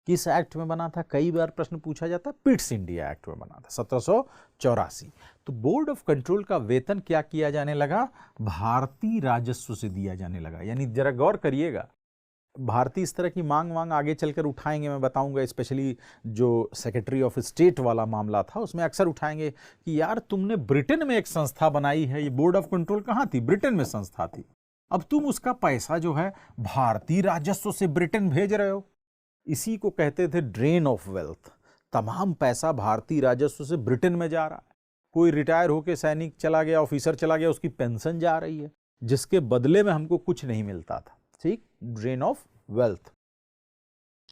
Speaker 2: किस एक्ट में बना था? कई बार प्रश्न पूछा जाता है। पिट्स इंडिया एक्ट में बना था 1784। तो बोर्ड ऑफ कंट्रोल का वेतन क्या किया जाने लगा? भारतीय राजस्व से दिया जाने लगा। यानी जरा गौर करिएगा, भारतीय इस तरह की मांग आगे चलकर उठाएंगे, मैं बताऊंगा। स्पेशली जो सेक्रेटरी ऑफ स्टेट वाला मामला था उसमें अक्सर उठाएंगे कि यार तुमने ब्रिटेन में एक संस्था बनाई है, ये बोर्ड ऑफ कंट्रोल कहाँ थी? ब्रिटेन में संस्था थी। अब तुम उसका पैसा जो है भारतीय राजस्व से ब्रिटेन भेज रहे हो। इसी को कहते थे ड्रेन ऑफ वेल्थ। तमाम पैसा भारतीय राजस्व से ब्रिटेन में जा रहा है। कोई रिटायर होकर सैनिक चला गया, ऑफिसर चला गया, उसकी पेंशन जा रही है, जिसके बदले में हमको कुछ नहीं मिलता था। ठीक, ड्रेन ऑफ वेल्थ।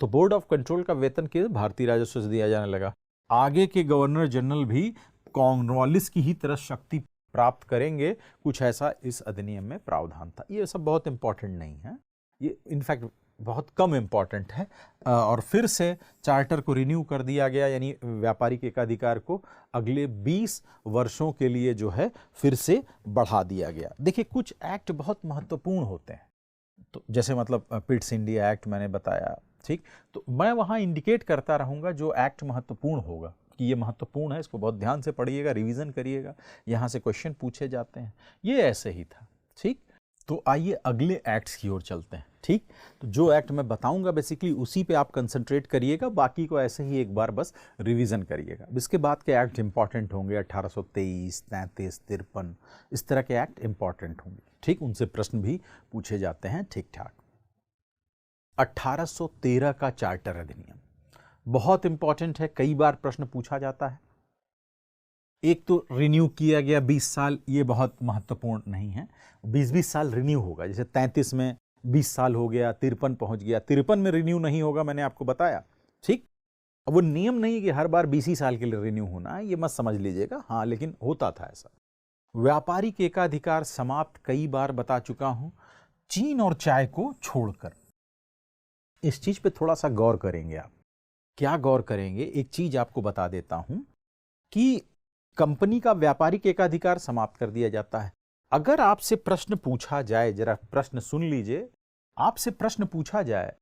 Speaker 2: तो बोर्ड ऑफ कंट्रोल का वेतन के भारतीय राजस्व से दिया जाने लगा। आगे के गवर्नर जनरल भी कॉर्नवालिस की ही तरह शक्ति प्राप्त करेंगे, कुछ ऐसा इस अधिनियम में प्रावधान था। ये सब बहुत इंपॉर्टेंट नहीं है, ये इनफैक्ट बहुत कम इम्पॉर्टेंट है। और फिर से चार्टर को रिन्यू कर दिया गया, यानी व्यापारिक एकाधिकार को अगले 20 वर्षों के लिए जो है फिर से बढ़ा दिया गया। देखिए कुछ एक्ट बहुत महत्वपूर्ण होते हैं, तो जैसे मतलब पिट्स इंडिया एक्ट मैंने बताया, ठीक। तो मैं वहाँ इंडिकेट करता रहूँगा जो एक्ट महत्वपूर्ण होगा कि ये महत्वपूर्ण है, इसको बहुत ध्यान से पढ़िएगा, रिवीजन करिएगा, यहाँ से क्वेश्चन पूछे जाते हैं। ये ऐसे ही था, ठीक। तो आइए अगले एक्ट्स की ओर चलते हैं, ठीक, तो जो एक्ट मैं बताऊंगा बेसिकली उसी पे आप कंसंट्रेट करिएगा, बाकी को ऐसे ही एक बार बस रिवीजन करिएगा। इसके बाद के एक्ट इंपॉर्टेंट होंगे 1823, 33, 53, इस तरह के एक्ट इंपॉर्टेंट होंगे। ठीक, उनसे प्रश्न भी पूछे जाते हैं ठीक ठाक। 1813 का चार्टर अधिनियम बहुत इंपॉर्टेंट है, कई बार प्रश्न पूछा जाता है। एक तो रिन्यू किया गया 20 साल, ये बहुत महत्वपूर्ण नहीं है, 20-20 साल रिन्यू होगा। जैसे 33 में 20 साल हो गया, 53 पहुंच गया, 53 में रिन्यू नहीं होगा, मैंने आपको बताया। ठीक, अब वो नियम नहीं कि हर बार 20 ही साल के लिए रिन्यू होना है, ये मत समझ लीजिएगा। हाँ, लेकिन होता था ऐसा। व्यापारिक एकाधिकार समाप्त कई बार बता चुका हूं, चीन और चाय को छोड़कर। इस चीज पे थोड़ा सा गौर करेंगे आप। क्या गौर करेंगे? एक चीज आपको बता देता हूं कि कंपनी का व्यापारिक एकाधिकार समाप्त कर दिया जाता है। अगर आपसे प्रश्न पूछा जाए, जरा प्रश्न सुन लीजिए, आपसे प्रश्न पूछा जाए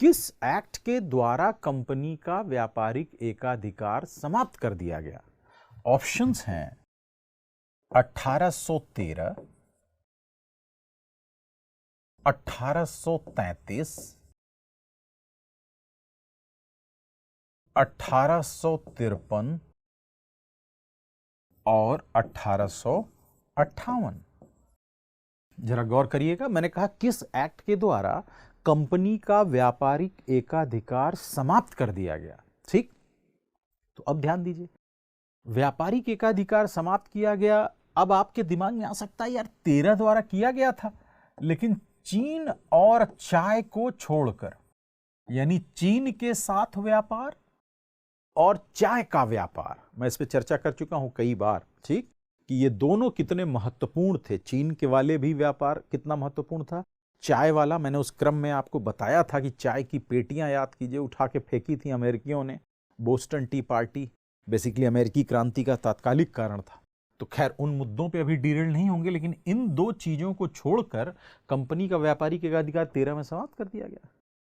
Speaker 2: किस एक्ट के द्वारा कंपनी का व्यापारिक एकाधिकार समाप्त कर दिया गया, ऑप्शंस हैं 1813, 1833, 1853 और 1858। जरा गौर करिएगा, मैंने कहा किस एक्ट के द्वारा कंपनी का व्यापारिक एकाधिकार समाप्त कर दिया गया। ठीक, तो अब ध्यान दीजिए, व्यापारिक एकाधिकार समाप्त किया गया। अब आपके दिमाग में आ सकता है यार 13 द्वारा किया गया था, लेकिन चीन और चाय को छोड़कर, यानी चीन के साथ व्यापार और चाय का व्यापार, मैं इस पे चर्चा कर चुका हूं कई बार। ठीक, कि ये दोनों कितने महत्वपूर्ण थे। चीन के वाले भी व्यापार कितना महत्वपूर्ण था, चाय वाला मैंने उस क्रम में आपको बताया था कि चाय की पेटियां याद कीजिए उठा के फेंकी थी अमेरिकियों ने। बोस्टन टी पार्टी बेसिकली अमेरिकी क्रांति का तात्कालिक कारण था। तो खैर उन मुद्दों पे अभी डिटेल नहीं होंगे, लेकिन इन दो चीजों को छोड़कर कंपनी का व्यापारिक एकाधिकार 13 में समाप्त कर दिया गया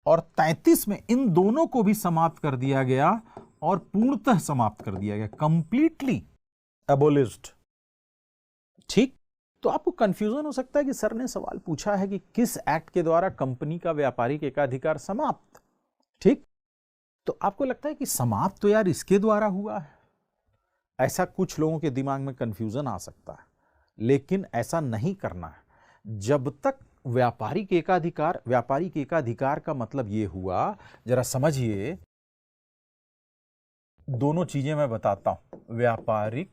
Speaker 2: और 33 में इन दोनों को भी समाप्त कर दिया गया और पूर्णतः समाप्त कर दिया गया, कंप्लीटली एबोलिश्ड। ठीक, तो आपको कंफ्यूजन हो सकता है कि सर ने सवाल पूछा है कि किस एक्ट के द्वारा कंपनी का व्यापारिक एकाधिकार समाप्त। ठीक, तो आपको लगता है कि समाप्त तो यार इसके द्वारा हुआ है, ऐसा कुछ लोगों के दिमाग में कंफ्यूजन आ सकता है, लेकिन ऐसा नहीं करना है। जब तक व्यापारिक एकाधिकार का मतलब यह हुआ, जरा समझिए, दोनों चीजें मैं बताता हूं। व्यापारिक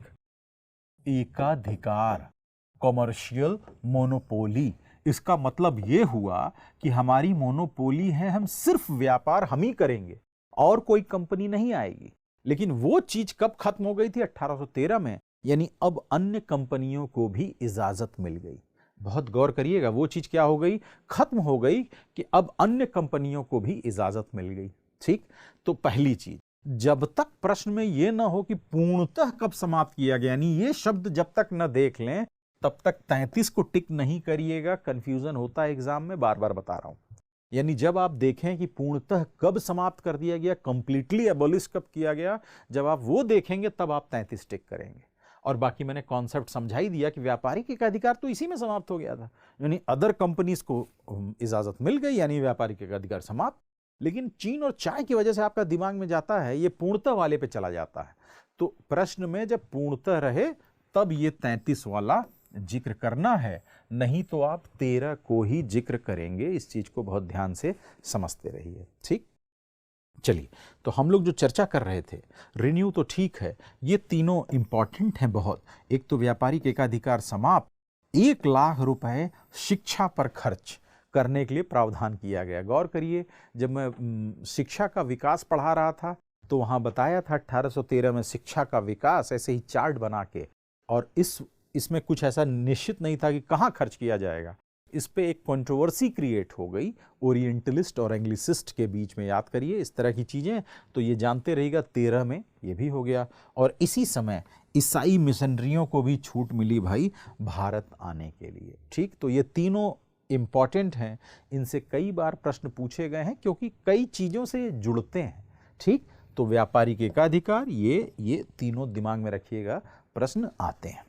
Speaker 2: एकाधिकार, कॉमर्शियल मोनोपोली, इसका मतलब यह हुआ कि हमारी मोनोपोली है, हम सिर्फ व्यापार हम ही करेंगे और कोई कंपनी नहीं आएगी। लेकिन वो चीज कब खत्म हो गई थी? 1813 में, यानी अब अन्य कंपनियों को भी इजाजत मिल गई। बहुत गौर करिएगा, वो चीज क्या हो गई? खत्म हो गई कि अब अन्य कंपनियों को भी इजाजत मिल गई। ठीक, तो पहली चीज, जब तक प्रश्न में यह ना हो कि पूर्णतः कब समाप्त किया गया, यानी ये शब्द जब तक न देख लें तब तक 33 को टिक नहीं करिएगा। कंफ्यूजन होता है एग्जाम में, बार बार बता रहा हूं। यानी जब आप देखें कि पूर्णतः कब समाप्त कर दिया गया, कंप्लीटली एबोलिश कब किया गया, जब आप वो देखेंगे तब आप 33 टिक करेंगे। और बाकी मैंने कॉन्सेप्ट समझा ही दिया कि व्यापारिक एकाधिकार तो इसी में समाप्त हो गया था, यानी अदर कंपनीज को इजाजत मिल गई, यानी व्यापारिक एकाधिकार समाप्त। लेकिन चीन और चाय की वजह से आपका दिमाग में जाता है, ये पूर्णतः वाले पे चला जाता है। तो प्रश्न में जब पूर्णतः रहे तब ये 33 वाला जिक्र करना है, नहीं तो आप 13 को ही जिक्र करेंगे। इस चीज को बहुत ध्यान से समझते रहिए। ठीक, चलिए, तो हम लोग जो चर्चा कर रहे थे, रिन्यू तो ठीक है, ये तीनों इंपॉर्टेंट हैं बहुत। एक तो व्यापारिक एकाधिकार समाप्त, 1 लाख रुपए शिक्षा पर खर्च करने के लिए प्रावधान किया गया। गौर करिए, जब मैं शिक्षा का विकास पढ़ा रहा था तो वहां बताया था 1813 में शिक्षा का विकास, ऐसे ही चार्ट बना के, और इसमें कुछ ऐसा निश्चित नहीं था कि कहां खर्च किया जाएगा। इस पे एक कंट्रोवर्सी क्रिएट हो गई ओरिएंटलिस्ट और एंग्लिसिस्ट के बीच में, याद करिए इस तरह की चीजें। तो ये जानते रहिएगा, 13 में ये भी हो गया। और इसी समय ईसाई मिशनरियों को भी छूट मिली भाई भारत आने के लिए। ठीक, तो ये तीनों इंपॉर्टेंट हैं, इनसे कई बार प्रश्न पूछे गए हैं क्योंकि कई चीजों से जुड़ते हैं। ठीक, तो व्यापारिक एकाधिकार, ये तीनों दिमाग में रखिएगा, प्रश्न आते हैं।